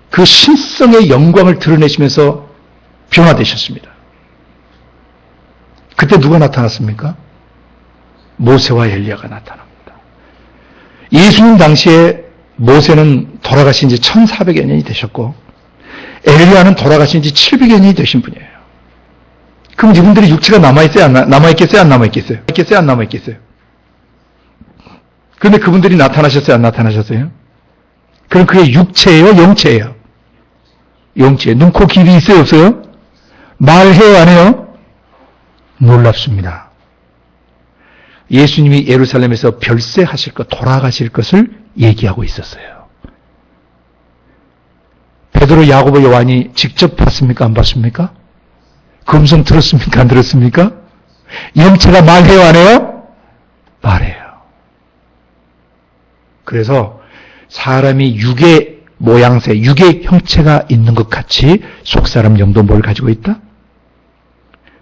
그 신성의 영광을 드러내시면서 변화되셨습니다. 그때 누가 나타났습니까? 모세와 엘리야가 나타납니다. 예수님 당시에 모세는 돌아가신 지 1400여 년이 되셨고 엘리야는 돌아가신 지 700여 년이 되신 분이에요. 그럼 이분들이 육체가 남아있어요? 남아있겠어요? 안 남아있겠어요? 안 남아있겠어요? 그런데 그분들이 나타나셨어요? 안 나타나셨어요? 그럼 그게 육체예요? 영체예요? 영체. 눈, 코, 귀이 있어요? 없어요? 말해요? 안 해요? 놀랍습니다. 예수님이 예루살렘에서 별세하실 것, 돌아가실 것을 얘기하고 있었어요. 베드로, 야고보, 요한이 직접 봤습니까? 안 봤습니까? 그 음성 들었습니까? 안 들었습니까? 영체가 말해요? 안 해요? 말해요. 그래서 사람이 육의 모양새, 육의 형체가 있는 것 같이 속사람 영도 뭘 가지고 있다?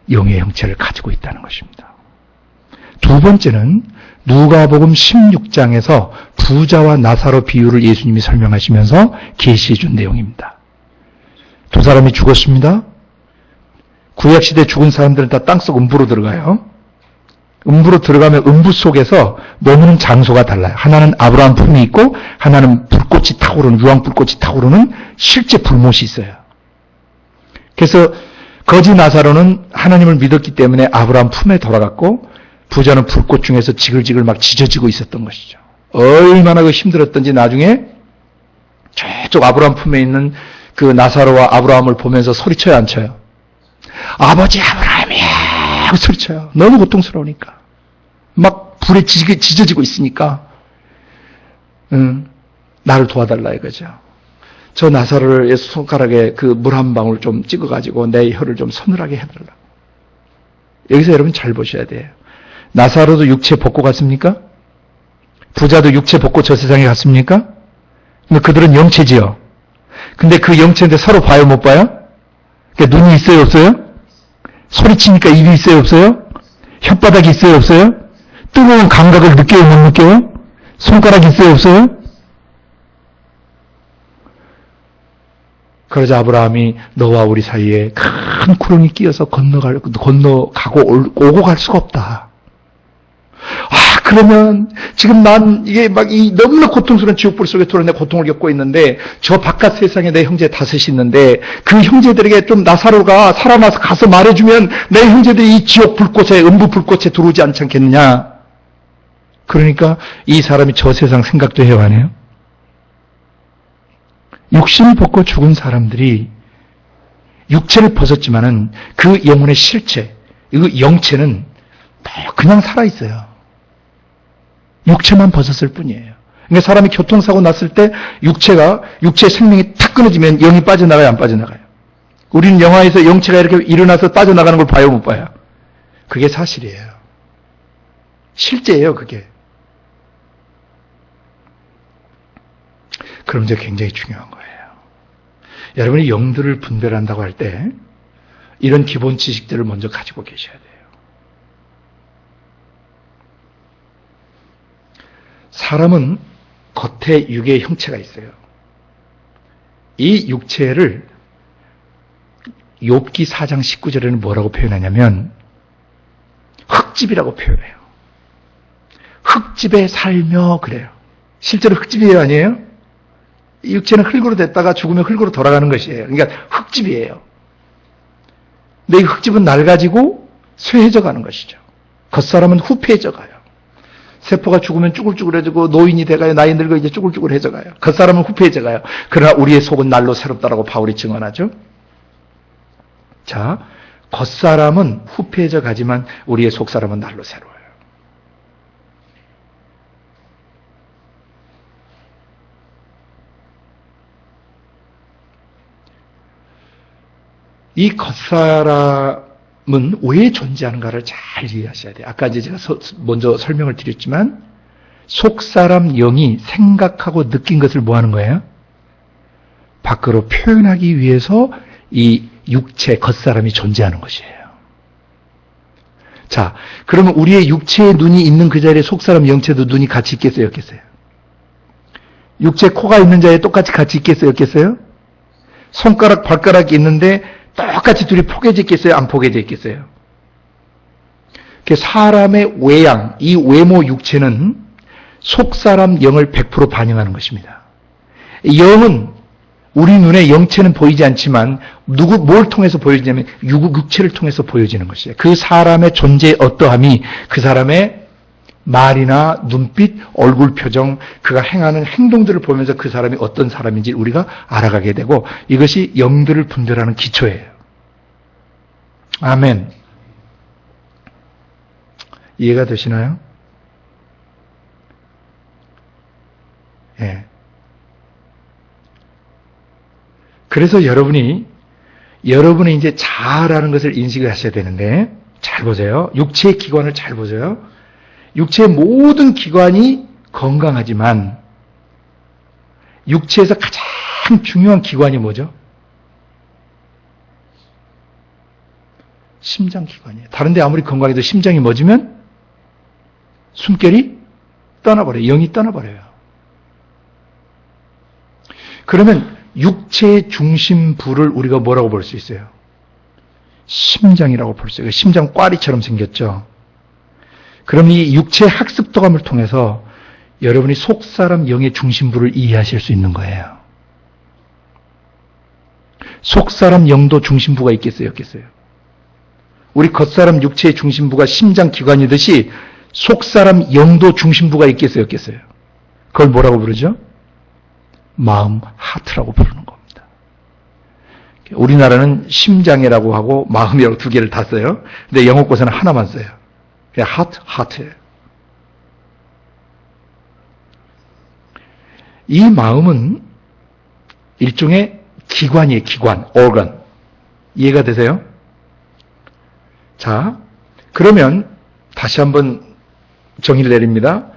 영의 형체를 가지고 있다는 것입니다. 두 번째는 누가복음 16장에서 부자와 나사로 비유를 예수님이 설명하시면서 계시해 준 내용입니다. 두 사람이 죽었습니다. 구약시대 죽은 사람들은 다 땅속 음부로 들어가요. 음부로 들어가면 음부 속에서 머무는 장소가 달라요. 하나는 아브라함 품이 있고 하나는 불꽃이 타오르는, 유황불꽃이 타오르는 실제 불못이 있어요. 그래서 거지 나사로는 하나님을 믿었기 때문에 아브라함 품에 돌아갔고 부자는 불꽃 중에서 지글지글 막 지져지고 있었던 것이죠. 얼마나 그 힘들었던지 나중에 저쪽 아브라함 품에 있는 그 나사로와 아브라함을 보면서 소리쳐요, 안 쳐요? 아버지 아브라함이야! 하고 소리쳐요. 너무 고통스러우니까. 막 불에 지져지고 있으니까 나를 도와달라 이거죠. 저 나사로의 손가락에 그 물 한 방울 좀 찍어가지고 내 혀를 좀 서늘하게 해달라. 여기서 여러분 잘 보셔야 돼요. 나사로도 육체 벗고 갔습니까? 부자도 육체 벗고 저 세상에 갔습니까? 근데 그들은 영체지요. 근데 그 영체인데 서로 봐요, 못 봐요? 그러니까 눈이 있어요, 없어요? 소리치니까 입이 있어요, 없어요? 혓바닥이 있어요, 없어요? 뜨거운 감각을 느껴요, 못 느껴요? 손가락이 있어요, 없어요? 그러자 아브라함이 너와 우리 사이에 큰 구렁이 끼어서 건너가고 오고 갈 수가 없다. 아, 그러면 지금 난 이게 막 이 너무나 고통스러운 지옥불 속에 들어 내 고통을 겪고 있는데 저 바깥 세상에 내 형제 다섯이 있는데 그 형제들에게 좀 나사로가 살아나서 가서 말해주면 내 형제들이 이 지옥 불꽃에 음부 불꽃에 들어오지 않지 않겠느냐. 그러니까 이 사람이 저 세상 생각도 해야 하네요. 육신을 벗고 죽은 사람들이 육체를 벗었지만은 그 영혼의 실체, 그 영체는 그냥 살아있어요. 육체만 벗었을 뿐이에요. 그러니까 사람이 교통사고 났을 때 육체의 생명이 탁 끊어지면 영이 빠져나가요, 안 빠져나가요? 우리는 영화에서 영체가 이렇게 일어나서 빠져나가는 걸 봐요, 못 봐요? 그게 사실이에요. 실제예요, 그게. 그럼 이제 굉장히 중요한 거예요. 여러분이 영들을 분별한다고 할 때 이런 기본 지식들을 먼저 가지고 계셔야 돼요. 사람은 겉에 육의 형체가 있어요. 이 육체를 욥기 4장 19절에는 뭐라고 표현하냐면 흙집이라고 표현해요. 흙집에 살며 그래요. 실제로 흙집이에요, 아니에요? 이 육체는 흙으로 됐다가 죽으면 흙으로 돌아가는 것이에요. 그러니까 흙집이에요. 근데 이 흙집은 낡아지고 쇠해져 가는 것이죠. 겉사람은 후패해져 가요. 세포가 죽으면 쭈글쭈글해지고 노인이 돼가요. 나이 늙어 이제 쭈글쭈글해져 가요. 겉사람은 후패해져 가요. 그러나 우리의 속은 날로 새롭다라고 바울이 증언하죠. 자, 겉사람은 후패해져 가지만 우리의 속사람은 날로 새로워요. 이 겉사람은 왜 존재하는가를 잘 이해하셔야 돼요. 아까 이제 제가 먼저 설명을 드렸지만 속사람 영이 생각하고 느낀 것을 뭐 하는 거예요? 밖으로 표현하기 위해서 이 육체, 겉사람이 존재하는 것이에요. 자, 그러면 우리의 육체의 눈이 있는 그 자리에 속사람 영체도 눈이 같이 있겠어요, 없겠어요? 육체 코가 있는 자리에 똑같이 같이 있겠어요, 없겠어요? 손가락, 발가락이 있는데 똑같이 둘이 포개져 있겠어요? 안 포개져 있겠어요? 사람의 외양, 이 외모 육체는 속사람 영을 100% 반영하는 것입니다. 영은 우리 눈에 영체는 보이지 않지만 뭘 통해서 보여지냐면 육체를 통해서 보여지는 것이에요. 그 사람의 존재의 어떠함이 그 사람의 말이나 눈빛, 얼굴 표정, 그가 행하는 행동들을 보면서 그 사람이 어떤 사람인지 우리가 알아가게 되고 이것이 영들을 분별하는 기초예요. 아멘. 이해가 되시나요? 예. 그래서 여러분이 이제 잘하는 것을 인식을 하셔야 되는데 잘 보세요. 육체의 기관을 잘 보세요. 육체의 모든 기관이 건강하지만 육체에서 가장 중요한 기관이 뭐죠? 심장기관이에요. 다른 데 아무리 건강해도 심장이 멎으면 숨결이 떠나버려요. 영이 떠나버려요. 그러면 육체의 중심부를 우리가 뭐라고 볼 수 있어요? 심장이라고 볼 수 있어요. 심장 꽈리처럼 생겼죠. 그럼 이 육체 학습도감을 통해서 여러분이 속사람 영의 중심부를 이해하실 수 있는 거예요. 속사람 영도 중심부가 있겠어요, 없겠어요? 우리 겉사람 육체의 중심부가 심장기관이듯이 속사람 영도 중심부가 있겠어요, 없겠어요? 그걸 뭐라고 부르죠? 마음, 하트라고 부르는 겁니다. 우리나라는 심장이라고 하고 마음이라고 두 개를 다 써요. 근데 영어권에서는 하나만 써요. 그냥 하트예요. 이 마음은 일종의 기관이에요, 기관, organ. 이해가 되세요? 자, 그러면 다시 한번 정의를 내립니다.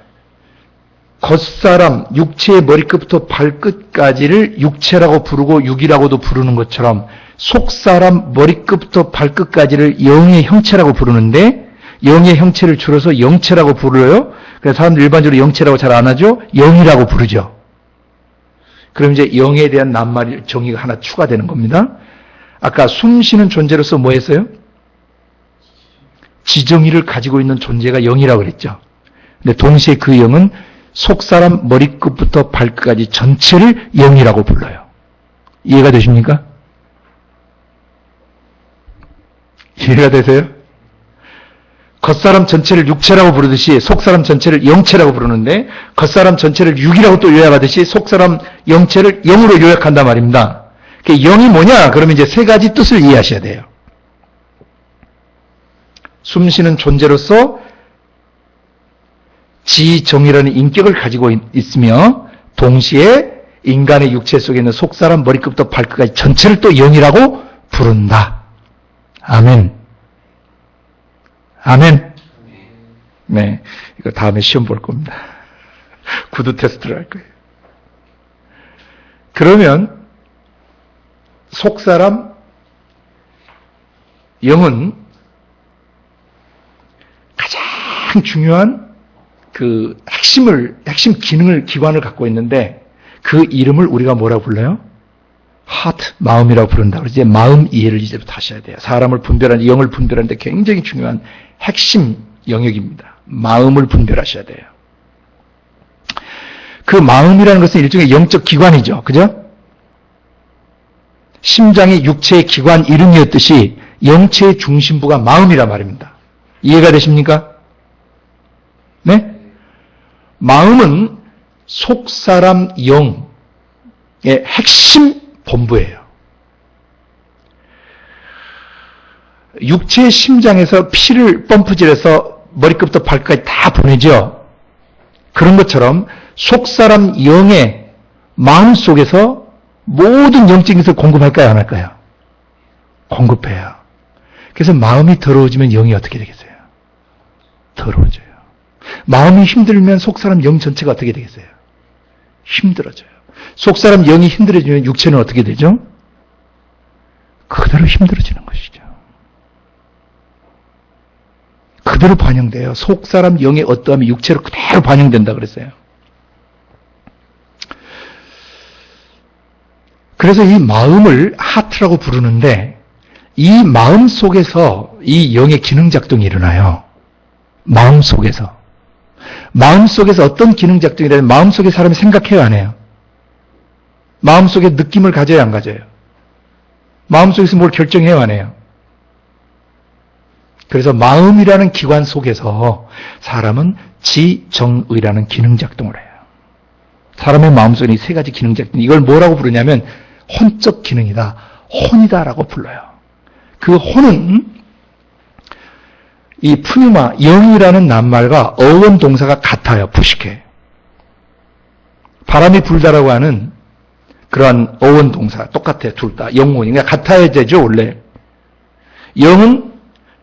겉사람, 육체의 머리끝부터 발끝까지를 육체라고 부르고 육이라고도 부르는 것처럼 속사람 머리끝부터 발끝까지를 영의 형체라고 부르는데 영의 형체를 줄여서 영체라고 부르요. 그래서 사람들 일반적으로 영체라고 잘 안 하죠. 영이라고 부르죠. 그럼 이제 영에 대한 낱말 정의가 하나 추가되는 겁니다. 아까 숨쉬는 존재로서 뭐 했어요? 지정의를 가지고 있는 존재가 영이라고 그랬죠. 근데 동시에 그 영은 속사람 머리끝부터 발끝까지 전체를 영이라고 불러요. 이해가 되십니까? 이해가 되세요? 겉사람 전체를 육체라고 부르듯이 속사람 전체를 영체라고 부르는데 겉사람 전체를 육이라고 또 요약하듯이 속사람 영체를 영으로 요약한단 말입니다. 영이 뭐냐? 그러면 이제 세 가지 뜻을 이해하셔야 돼요. 숨쉬는 존재로서 지정이라는 인격을 가지고 있으며 동시에 인간의 육체 속에 있는 속사람 머리끝부터 발끝까지 전체를 또 영이라고 부른다. 아멘. 아멘. 네, 이거 다음에 시험 볼 겁니다. 구두 테스트를 할 거예요. 그러면 속사람 영은 가장 중요한 그 핵심 기관을 갖고 있는데 그 이름을 우리가 뭐라고 불러요? heart, 마음이라고 부른다. 그래서 이제 마음 이해를 이제부터 하셔야 돼요. 사람을 분별하는, 영을 분별하는데 굉장히 중요한 핵심 영역입니다. 마음을 분별하셔야 돼요. 그 마음이라는 것은 일종의 영적 기관이죠. 그죠? 심장이 육체의 기관 이름이었듯이 영체의 중심부가 마음이란 말입니다. 이해가 되십니까? 네? 마음은 속사람 영의 핵심 본부예요. 육체의 심장에서 피를 펌프질해서 머리끝부터 발끝까지 다 보내죠. 그런 것처럼 속사람 영의 마음 속에서 모든 영적인 것을 공급할까요? 안 할까요? 공급해요. 그래서 마음이 더러워지면 영이 어떻게 되겠어요? 더러워져요. 마음이 힘들면 속사람 영 전체가 어떻게 되겠어요? 힘들어져요. 속사람 영이 힘들어지면 육체는 어떻게 되죠? 그대로 힘들어지는 것이죠. 그대로 반영돼요. 속사람 영의 어떠함이 육체로 그대로 반영된다 그랬어요. 그래서 이 마음을 하트라고 부르는데 이 마음 속에서 이 영의 기능작동이 일어나요. 마음 속에서. 마음 속에서 어떤 기능작동이라면 마음 속에 사람이 생각해요, 안 해요? 마음 속에 느낌을 가져요, 안 가져요? 마음 속에서 뭘 결정해요, 안 해요? 그래서 마음이라는 기관 속에서 사람은 지정의라는 기능작동을 해요. 사람의 마음속에 이 세 가지 기능작동, 이걸 뭐라고 부르냐면 혼적 기능이다, 혼이다라고 불러요. 그 혼은 이 푸뉴마, 영이라는 낱말과 어원 동사가 같아요. 푸시케. 바람이 불다라고 하는 그러한 어원 동사 똑같아요. 둘 다. 영혼이. 그러니까 같아야 되죠, 원래. 영은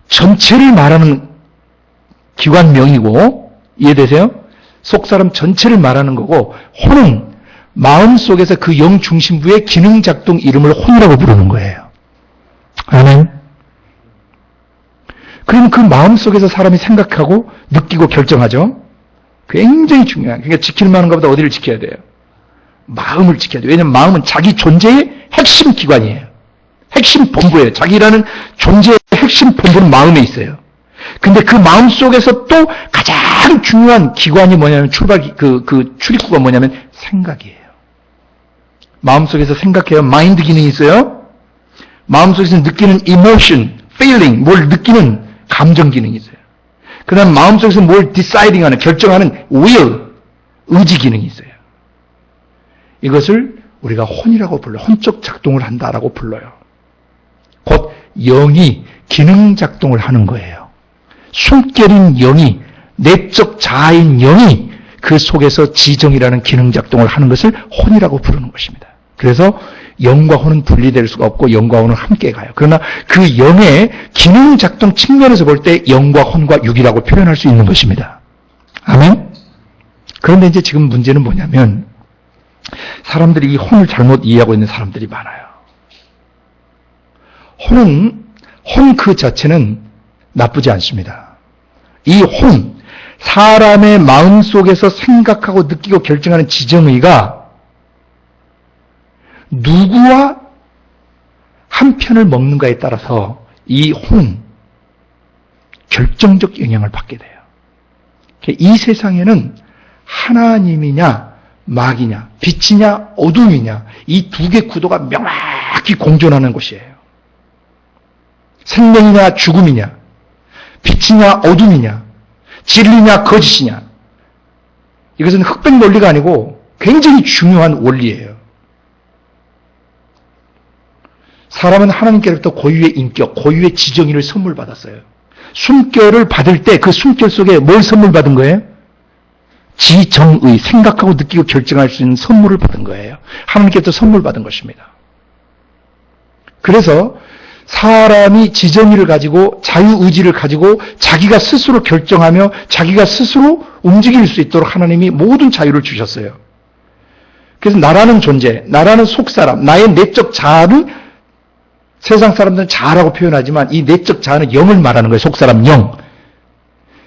전체를 말하는 기관명이고, 이해되세요? 속사람 전체를 말하는 거고, 혼은 마음속에서 그 영 중심부의 기능작동 이름을 혼이라고 부르는 거예요. 아멘. 그러면 그 마음속에서 사람이 생각하고 느끼고 결정하죠. 굉장히 중요한. 그러니까 지킬 만한 것보다 어디를 지켜야 돼요? 마음을 지켜야 돼요. 왜냐하면 마음은 자기 존재의 핵심 기관이에요. 핵심 본부예요. 자기라는 존재의 핵심 본부는 마음에 있어요. 근데 그 마음 속에서 또 가장 중요한 기관이 뭐냐면 출입구가 뭐냐면 생각이에요. 마음속에서 생각해요. 마인드 기능이 있어요. 마음속에서 느끼는 emotion, feeling, 뭘 느끼는 감정 기능이 있어요. 그 다음 마음속에서 뭘 deciding 하는, 결정하는 will, 의지 기능이 있어요. 이것을 우리가 혼이라고 불러요. 혼적 작동을 한다라고 불러요. 곧 영이 기능 작동을 하는 거예요. 숨결인 영이, 내적 자아인 영이 그 속에서 지정이라는 기능 작동을 하는 것을 혼이라고 부르는 것입니다. 그래서 영과 혼은 분리될 수가 없고 영과 혼은 함께 가요. 그러나 그 영의 기능 작동 측면에서 볼 때 영과 혼과 육이라고 표현할 수 있는 것입니다. 아멘? 그런데 이제 지금 문제는 뭐냐면 사람들이 이 혼을 잘못 이해하고 있는 사람들이 많아요. 혼 그 자체는 나쁘지 않습니다. 이 혼, 사람의 마음속에서 생각하고 느끼고 결정하는 지정의가 누구와 한 편을 먹는가에 따라서 이 혼은 결정적 영향을 받게 돼요. 이 세상에는 하나님이냐 마귀냐, 빛이냐 어둠이냐, 이 두 개 구도가 명확히 공존하는 곳이에요. 생명이냐 죽음이냐, 빛이냐 어둠이냐, 진리냐 거짓이냐. 이것은 흑백 논리가 아니고 굉장히 중요한 원리예요. 사람은 하나님께로부터 고유의 인격, 고유의 지정의를 선물 받았어요. 숨결을 받을 때 그 숨결 속에 뭘 선물 받은 거예요? 지정의, 생각하고 느끼고 결정할 수 있는 선물을 받은 거예요. 하나님께서 선물 받은 것입니다. 그래서 사람이 지정의를 가지고 자유의지를 가지고 자기가 스스로 결정하며 자기가 스스로 움직일 수 있도록 하나님이 모든 자유를 주셨어요. 그래서 나라는 존재, 나라는 속사람, 나의 내적 자아를 세상 사람들은 자아라고 표현하지만 이 내적 자아는 영을 말하는 거예요. 속사람 영.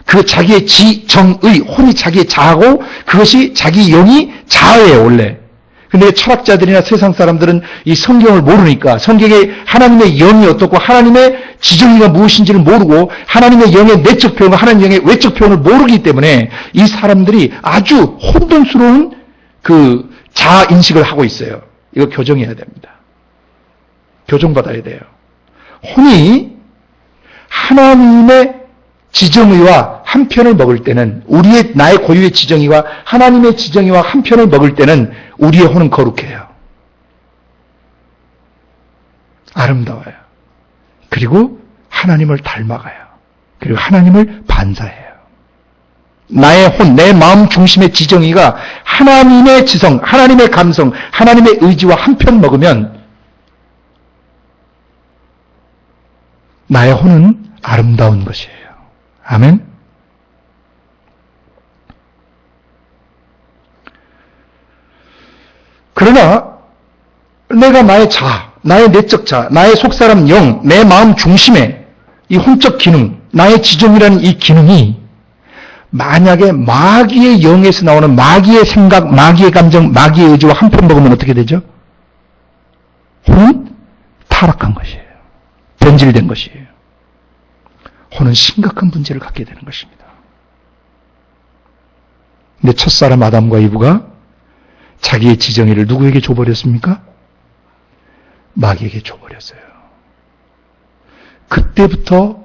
그 자기의 지정의, 혼이 자기의 자아고 그것이 자기 영이 자아예요, 원래. 근데 철학자들이나 세상 사람들은 이 성경을 모르니까 성경에 하나님의 영이 어떻고 하나님의 지정의가 무엇인지를 모르고 하나님의 영의 내적 표현과 하나님의 영의 외적 표현을 모르기 때문에 이 사람들이 아주 혼돈스러운 그 자아 인식을 하고 있어요. 이거 교정해야 됩니다. 교정받아야 돼요. 혼이 하나님의 지정의와 한 편을 먹을 때는 우리의 나의 고유의 지정의와 하나님의 지정의와 한 편을 먹을 때는 우리의 혼은 거룩해요. 아름다워요. 그리고 하나님을 닮아가요. 그리고 하나님을 반사해요. 나의 혼, 내 마음 중심의 지정의가 하나님의 지성, 하나님의 감성, 하나님의 의지와 한 편 먹으면 나의 혼은 아름다운 것이에요. 아멘? 그러나 내가 나의 자아, 나의 내적 자아, 나의 속사람 영, 내 마음 중심의 이 혼적 기능, 나의 지정이라는 이 기능이 만약에 마귀의 영에서 나오는 마귀의 생각, 마귀의 감정, 마귀의 의지와 한 편 먹으면 어떻게 되죠? 혼은 타락한 것이에요. 변질된 것이에요. 혼은 심각한 문제를 갖게 되는 것입니다. 근데 첫사람 아담과 이브가 자기의 지정의를 누구에게 줘버렸습니까? 마귀에게 줘버렸어요. 그때부터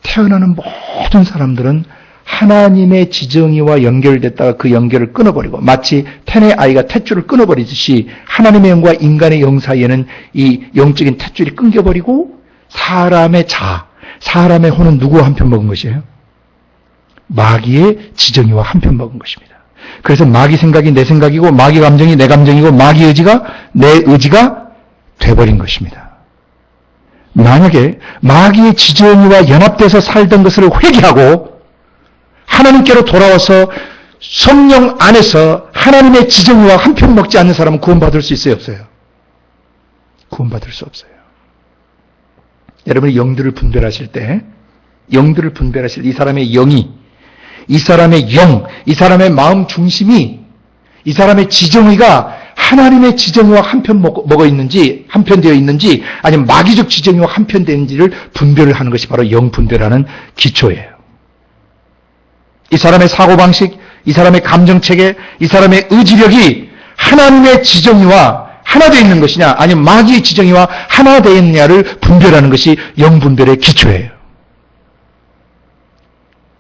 태어나는 모든 사람들은 하나님의 지정의와 연결됐다가 그 연결을 끊어버리고 마치 텐의 아이가 탯줄을 끊어버리듯이 하나님의 영과 인간의 영 사이에는 이 영적인 탯줄이 끊겨버리고 사람의 자아, 사람의 혼은 누구와 한 편 먹은 것이에요? 마귀의 지정의와 한 편 먹은 것입니다. 그래서 마귀 생각이 내 생각이고 마귀 감정이 내 감정이고 마귀 의지가 내 의지가 돼버린 것입니다. 만약에 마귀의 지정의와 연합돼서 살던 것을 회개하고 하나님께로 돌아와서 성령 안에서 하나님의 지정의와 한 편 먹지 않는 사람은 구원받을 수 있어요, 없어요? 구원받을 수 없어요. 여러분이 영들을 분별하실 때, 이 사람의 영이, 이 사람의 영, 이 사람의 마음 중심이, 이 사람의 지정의가 하나님의 지정의와 한편 먹어 있는지, 한편 되어 있는지, 아니면 마귀적 지정의와 한편 되는지를 분별을 하는 것이 바로 영 분별하는 기초예요. 이 사람의 사고방식, 이 사람의 감정체계, 이 사람의 의지력이 하나님의 지정의와 하나 되어 있는 것이냐, 아니면 마귀의 지정의와 하나 되어 있느냐를 분별하는 것이 영 분별의 기초예요.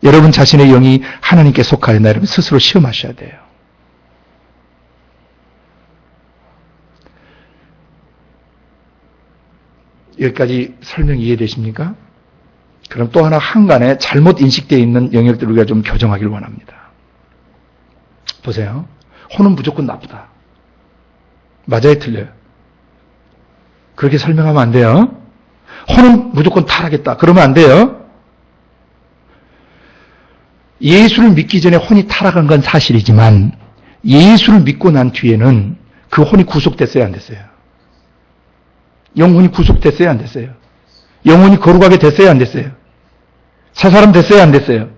여러분 자신의 영이 하나님께 속하였나 여러분 스스로 시험하셔야 돼요. 여기까지 설명 이해되십니까? 그럼 또 하나 한간에 잘못 인식되어 있는 영역들을 우리가 좀 교정하기를 원합니다. 보세요. 혼은 무조건 나쁘다. 맞아요, 틀려요? 그렇게 설명하면 안 돼요. 혼은 무조건 타락했다. 그러면 안 돼요. 예수를 믿기 전에 혼이 타락한 건 사실이지만 예수를 믿고 난 뒤에는 그 혼이 구속됐어요, 안 됐어요? 영혼이 구속됐어요, 안 됐어요? 영혼이 거룩하게 됐어요, 안 됐어요? 새 사람 됐어요, 안 됐어요?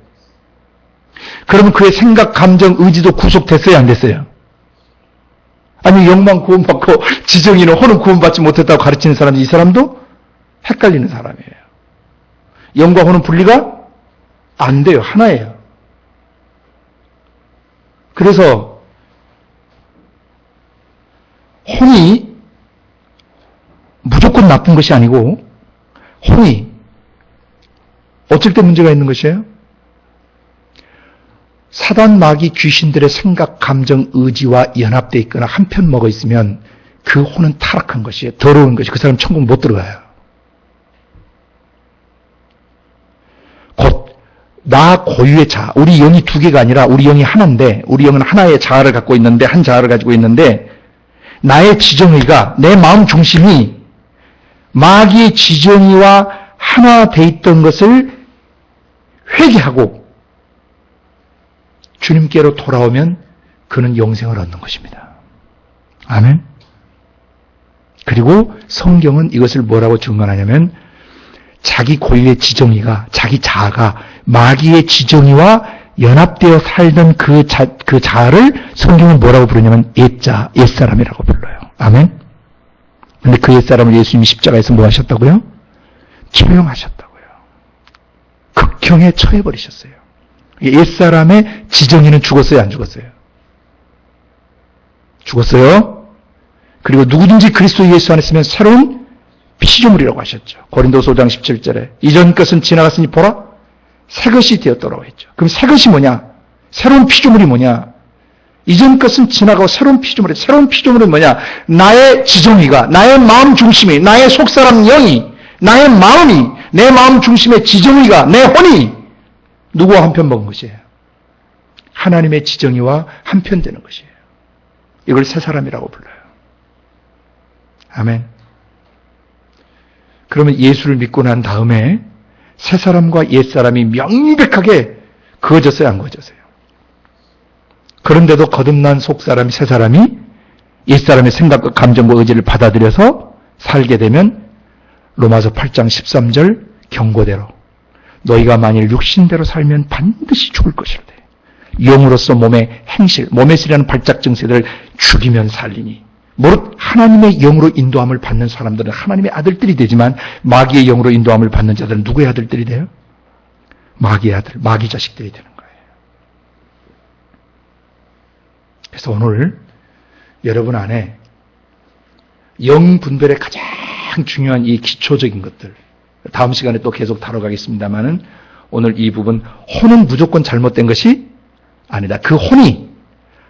그러면 그의 생각, 감정, 의지도 구속됐어요, 안 됐어요? 아니, 영만 구원받고 지정이는 혼은 구원받지 못했다고 가르치는 사람이 이 사람도 헷갈리는 사람이에요. 영과 혼은 분리가 안 돼요. 하나예요. 그래서 혼이 무조건 나쁜 것이 아니고 혼이 어쩔 때 문제가 있는 것이에요? 사단, 마귀, 귀신들의 생각, 감정, 의지와 연합되어 있거나 한편 먹어 있으면 그 혼은 타락한 것이에요. 더러운 것이. 그 사람 천국 못 들어가요. 곧 나 고유의 자아. 우리 영이 두 개가 아니라 우리 영이 하나인데, 우리 영은 하나의 자아를 갖고 있는데, 한 자아를 가지고 있는데, 나의 지정의가, 내 마음 중심이 마귀의 지정의와 하나 돼 있던 것을 회개하고 주님께로 돌아오면 그는 영생을 얻는 것입니다. 아멘. 그리고 성경은 이것을 뭐라고 증언하냐면 자기 고유의 지정의가, 자기 자아가 마귀의 지정의와 연합되어 살던 그 자아를 성경은 뭐라고 부르냐면 옛자, 옛사람이라고 불러요. 아멘. 근데 그 옛사람을 예수님이 십자가에서 뭐 하셨다고요? 처형하셨다고요. 극형에 처해버리셨어요. 옛사람의 지정의는 죽었어요, 안 죽었어요? 죽었어요. 그리고 누구든지 그리스도 예수 안에 있으면 새로운 피조물이라고 하셨죠. 고린도서 5장 17절에 이전 것은 지나갔으니 보라 새 것이 되었더라고 했죠. 그럼 새 것이 뭐냐? 새로운 피조물이 뭐냐? 이전 것은 지나가고 새로운 피조물은 뭐냐? 나의 지정의가, 나의 마음 중심이, 나의 속사람 영이, 나의 마음이, 내 마음 중심의 지정의가, 내 혼이 누구와 한편 먹은 것이에요? 하나님의 지정의와 한편 되는 것이에요. 이걸 새 사람이라고 불러요. 아멘. 그러면 예수를 믿고 난 다음에 새 사람과 옛 사람이 명백하게 그어졌어요, 안 그어졌어요? 그런데도 거듭난 속 사람이, 새 사람이 옛 사람의 생각과 감정과 의지를 받아들여서 살게 되면 로마서 8장 13절 경고대로 너희가 만일 육신대로 살면 반드시 죽을 것이로되 영으로서 몸의 행실, 몸의 실이라는 발작 증세들을 죽이면 살리니 무릇 하나님의 영으로 인도함을 받는 사람들은 하나님의 아들들이 되지만 마귀의 영으로 인도함을 받는 자들은 누구의 아들들이 돼요? 마귀의 아들, 마귀 자식들이 되는 거예요. 그래서 오늘 여러분 안에 영 분별의 가장 중요한 이 기초적인 것들, 다음 시간에 또 계속 다뤄가겠습니다만은 오늘 이 부분, 혼은 무조건 잘못된 것이 아니다. 그 혼이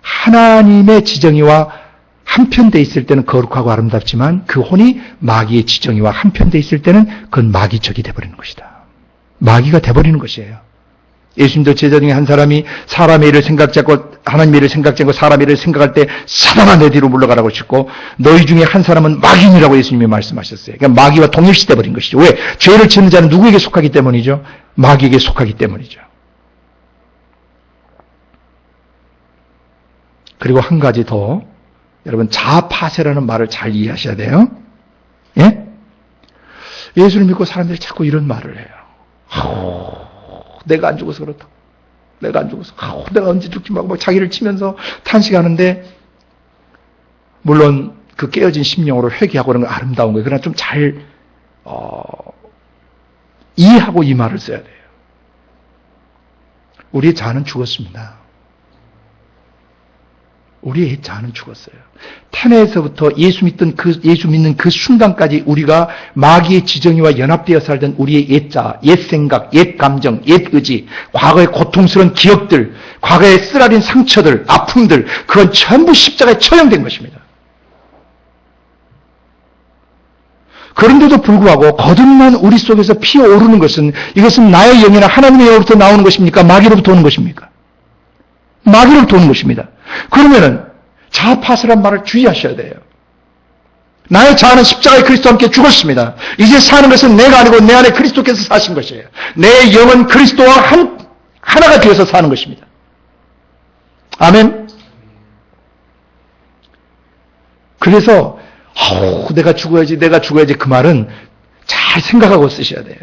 하나님의 지정의와 한편돼 있을 때는 거룩하고 아름답지만 그 혼이 마귀의 지정의와 한편돼 있을 때는 그건 마귀적이 돼버리는 것이다. 마귀가 돼버리는 것이에요. 예수님도 제자 중에 한 사람이 사람의 일을 생각지 않고 하나님의 일을 생각지 않고 사람의 일을 생각할 때 사단아 내 뒤로 물러가라고 하셨고 너희 중에 한 사람은 마귀인이라고 예수님이 말씀하셨어요. 그러니까 마귀와 동일시돼 버린 것이죠. 왜? 죄를 짓는 자는 누구에게 속하기 때문이죠? 마귀에게 속하기 때문이죠. 그리고 한 가지 더 여러분 자아파세라는 말을 잘 이해하셔야 돼요. 예? 예수를 믿고 사람들이 자꾸 이런 말을 해요. 내가 안 죽어서 그렇다. 내가 안 죽어서. 내가 언제 죽지 말고 자기를 치면서 탄식하는데 물론 그 깨어진 심령으로 회개하고 그런 건 아름다운 거예요. 그러나 좀 잘 이해하고 이 말을 써야 돼요. 우리의 자아는 죽었습니다. 우리의 자아는 죽었어요. 태내에서부터 예수 믿는 그 순간까지 우리가 마귀의 지정의와 연합되어 살던 우리의 옛 자아, 옛 생각, 옛 감정, 옛 의지, 과거의 고통스러운 기억들, 과거의 쓰라린 상처들, 아픔들, 그건 전부 십자가에 처형된 것입니다. 그런데도 불구하고 거듭난 우리 속에서 피어오르는 것은 이것은 나의 영이나 하나님의 영으로부터 나오는 것입니까? 마귀로부터 오는 것입니까? 마귀로부터 오는 것입니다. 그러면은 자아파세란 말을 주의하셔야 돼요. 나의 자아는 십자가의 그리스도와 함께 죽었습니다. 이제 사는 것은 내가 아니고 내 안에 그리스도께서 사신 것이에요. 내 영은 그리스도와 하나가 되어서 사는 것입니다. 아멘. 그래서 내가 죽어야지 그 말은 잘 생각하고 쓰셔야 돼요.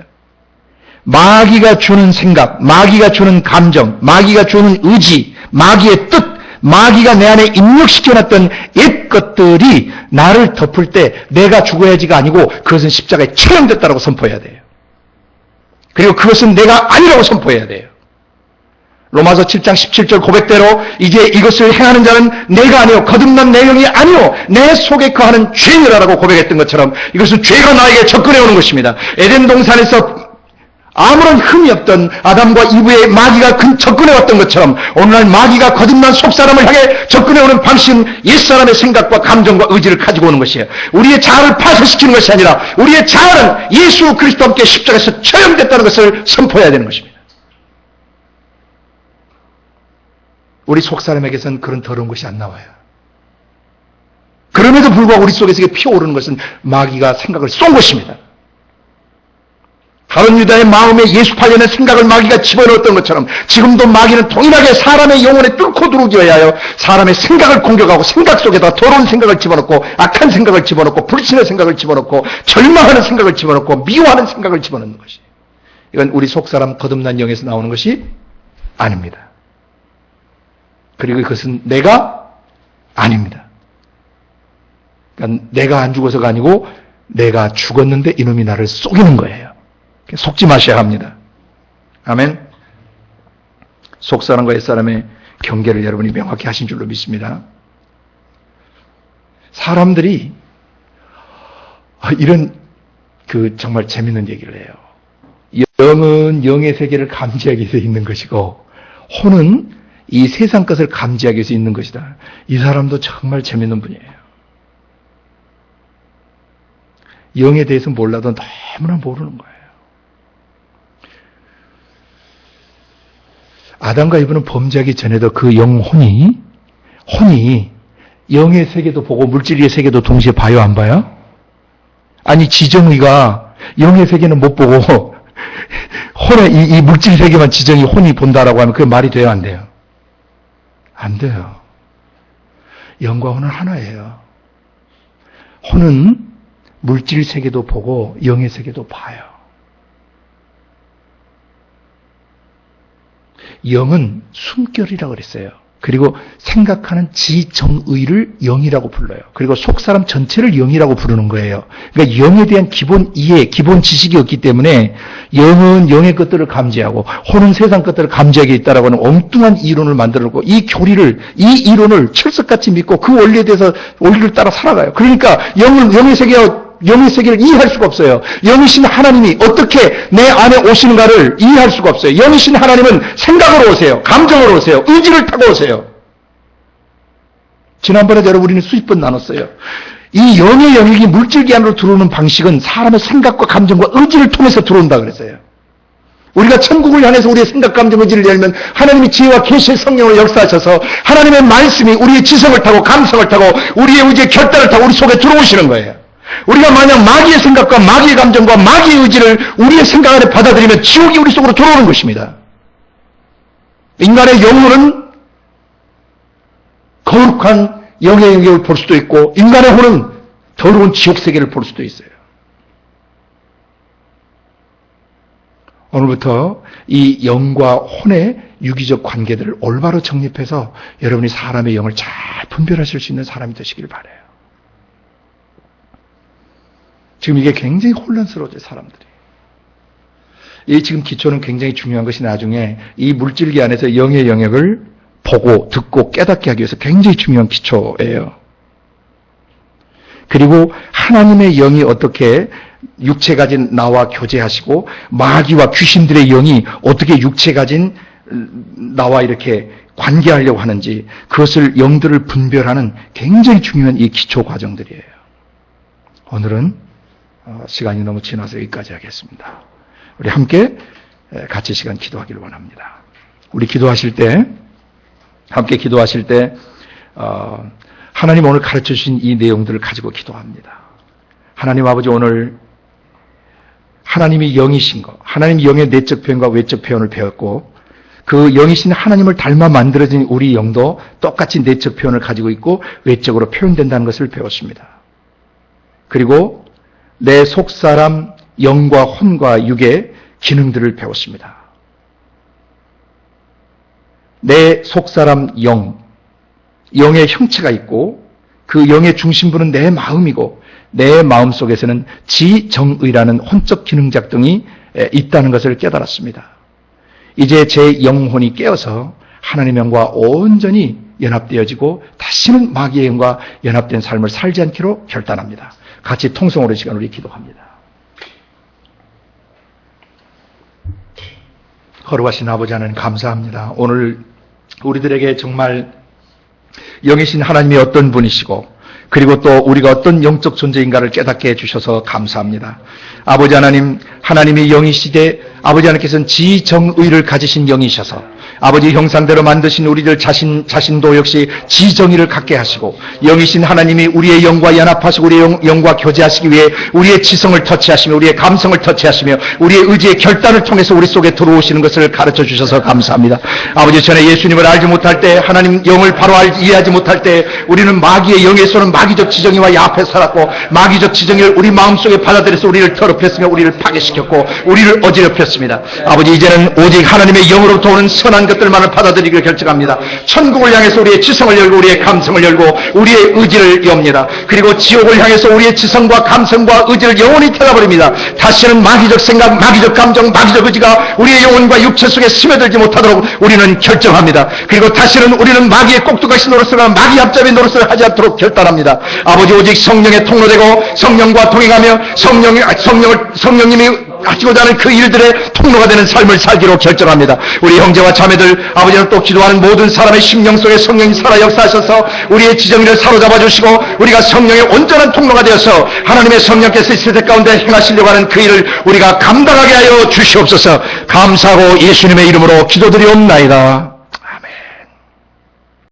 마귀가 주는 생각, 마귀가 주는 감정, 마귀가 주는 의지, 마귀의 뜻, 마귀가 내 안에 입력시켜놨던 옛 것들이 나를 덮을 때 내가 죽어야지가 아니고 그것은 십자가에 처형됐다라고 선포해야 돼요. 그리고 그것은 내가 아니라고 선포해야 돼요. 로마서 7장 17절 고백대로 이제 이것을 행하는 자는 내가 아니요 거듭난 내 영이 아니요 내 속에 거하는 죄인이라고 고백했던 것처럼 이것은 죄가 나에게 접근해 오는 것입니다. 에덴 동산에서 아무런 흠이 없던 아담과 이브의 마귀가 접근해 왔던 것처럼 오늘날 마귀가 거듭난 속사람을 향해 접근해 오는 방식은 옛사람의 생각과 감정과 의지를 가지고 오는 것이에요. 우리의 자아를 파쇄시키는 것이 아니라 우리의 자아는 예수 그리스도와 함께 십자가에서 처형됐다는 것을 선포해야 되는 것입니다. 우리 속사람에게서는 그런 더러운 것이 안 나와요. 그럼에도 불구하고 우리 속에서 피어오르는 것은 마귀가 생각을 쏜 것입니다. 가룟 유다의 마음에 예수 관련된 생각을 마귀가 집어넣었던 것처럼 지금도 마귀는 동일하게 사람의 영혼에 뚫고 들어오기 위하여 사람의 생각을 공격하고 생각 속에다 더러운 생각을 집어넣고 악한 생각을 집어넣고 불신의 생각을 집어넣고 절망하는 생각을 집어넣고 미워하는 생각을 집어넣는 것이 이건 우리 속사람 거듭난 영에서 나오는 것이 아닙니다. 그리고 그것은 내가 아닙니다. 그러니까 내가 안 죽어서가 아니고 내가 죽었는데 이놈이 나를 속이는 거예요. 속지 마셔야 합니다. 아멘. 속사람과 옛사람의 경계를 여러분이 명확히 하신 줄로 믿습니다. 사람들이 이런 정말 재밌는 얘기를 해요. 영은 영의 세계를 감지하기 위해서 있는 것이고 혼은 이 세상 것을 감지하기 위해서 있는 것이다. 이 사람도 정말 재밌는 분이에요. 영에 대해서 몰라도 너무나 모르는 거예요. 아담과 이브는 범죄하기 전에도 그 영혼이 영의 세계도 보고 물질의 세계도 동시에 봐요, 안 봐요? 아니 지정의가 영의 세계는 못 보고 혼의 이 물질 세계만 지정이 혼이 본다라고 하면 그게 말이 돼요, 안 돼요? 안 돼요. 영과 혼은 하나예요. 혼은 물질 세계도 보고 영의 세계도 봐요. 영은 숨결이라고 그랬어요. 그리고 생각하는 지정의를 영이라고 불러요. 그리고 속사람 전체를 영이라고 부르는 거예요. 그러니까 영에 대한 기본 이해, 기본 지식이 없기 때문에 영은 영의 것들을 감지하고 혼은 세상 것들을 감지하게 있다라고 하는 엉뚱한 이론을 만들어놓고 이 이론을 철석같이 믿고 그 원리에 대해서 원리를 따라 살아가요. 그러니까 영의 세계를 이해할 수가 없어요. 영이신 하나님이 어떻게 내 안에 오시는가를 이해할 수가 없어요. 영이신 하나님은 생각으로 오세요. 감정으로 오세요. 의지를 타고 오세요. 지난번에 여러분 우리는 수십 번 나눴어요. 이 영의 영역이 물질기 안으로 들어오는 방식은 사람의 생각과 감정과 의지를 통해서 들어온다 그랬어요. 우리가 천국을 향해서 우리의 생각, 감정, 의지를 열면 하나님이 지혜와 계시의 성령을 역사하셔서 하나님의 말씀이 우리의 지성을 타고 감성을 타고 우리의 의지의 결단을 타고 우리 속에 들어오시는 거예요. 우리가 만약 마귀의 생각과 마귀의 감정과 마귀의 의지를 우리의 생각 안에 받아들이면 지옥이 우리 속으로 들어오는 것입니다. 인간의 영혼은 거룩한 영의 영역을 볼 수도 있고 인간의 혼은 더러운 지옥 세계를 볼 수도 있어요. 오늘부터 이 영과 혼의 유기적 관계들을 올바로 정립해서 여러분이 사람의 영을 잘 분별하실 수 있는 사람이 되시길 바라요. 지금 이게 굉장히 혼란스러워져요, 사람들이. 이 지금 기초는 굉장히 중요한 것이 나중에 이 물질기 안에서 영의 영역을 보고 듣고 깨닫게 하기 위해서 굉장히 중요한 기초예요. 그리고 하나님의 영이 어떻게 육체 가진 나와 교제하시고 마귀와 귀신들의 영이 어떻게 육체 가진 나와 이렇게 관계하려고 하는지 그것을 영들을 분별하는 굉장히 중요한 이 기초 과정들이에요. 오늘은 시간이 너무 지나서 여기까지 하겠습니다. 우리 함께 같이 시간 기도하기를 원합니다. 우리 기도하실 때 함께 기도하실 때 하나님 오늘 가르쳐 주신 이 내용들을 가지고 기도합니다. 하나님 아버지 오늘 하나님이 영이신 것, 하나님 영의 내적 표현과 외적 표현을 배웠고 그 영이신 하나님을 닮아 만들어진 우리 영도 똑같이 내적 표현을 가지고 있고 외적으로 표현된다는 것을 배웠습니다. 그리고 내 속사람 영과 혼과 육의 기능들을 배웠습니다. 내 속사람 영의 형체가 있고 그 영의 중심부는 내 마음이고 내 마음 속에서는 지정의라는 혼적 기능 작동이 있다는 것을 깨달았습니다. 이제 제 영혼이 깨어서 하나님의 영과 온전히 연합되어지고 다시는 마귀의 영과 연합된 삶을 살지 않기로 결단합니다. 같이 통성으로 시간 우리 기도합니다. 거룩하신 아버지 하나님 감사합니다. 오늘 우리들에게 정말 영이신 하나님이 어떤 분이시고 그리고 또 우리가 어떤 영적 존재인가를 깨닫게 해주셔서 감사합니다. 아버지 하나님, 하나님이 영이시되 아버지 하나님께서는 지정의를 가지신 영이셔서 아버지 형상대로 만드신 우리들 자신도 역시 지정의를 갖게 하시고 영이신 하나님이 우리의 영과 연합하시고 우리의 영과 교제하시기 위해 우리의 지성을 터치하시며 우리의 감성을 터치하시며 우리의 의지의 결단을 통해서 우리 속에 들어오시는 것을 가르쳐 주셔서 감사합니다. 아버지 전에 예수님을 알지 못할 때 하나님 영을 바로 이해하지 못할 때 우리는 마귀의 영에 쏘는 마귀적 지정의와 야합해 살았고 마귀적 지정의를 우리 마음속에 받아들여서 우리를 더럽혔으며 우리를 파괴시켰고 우리를 어지럽혔습니다. 아버지 이제는 오직 하나님의 영으로부터 오는 선한 것들만을 받아들이기를 결정합니다. 천국을 향해서 우리의 지성을 열고 우리의 감성을 열고 우리의 의지를 엽니다. 그리고 지옥을 향해서 우리의 지성과 감성과 의지를 영원히 닫아버립니다. 다시는 마귀적 생각, 마귀적 감정, 마귀적 의지가 우리의 영혼과 육체 속에 스며들지 못하도록 우리는 결정합니다. 그리고 다시는 우리는 마귀의 꼭두가시 노릇을 마귀 앞잡이 노릇을 하지 않도록 결단합니다. 아버지 오직 성령에 통로되고 성령과 동행하며 성령님이 하시고자 하는 그 일들의 통로가 되는 삶을 살기로 결정합니다. 우리 형제와 자매들 아버지는 또 기도하는 모든 사람의 심령 속에 성령이 살아 역사하셔서 우리의 지정의를 사로잡아 주시고 우리가 성령의 온전한 통로가 되어서 하나님의 성령께서 이 세대 가운데 행하시려고 하는 그 일을 우리가 감당하게 하여 주시옵소서. 감사하고 예수님의 이름으로 기도드리옵나이다.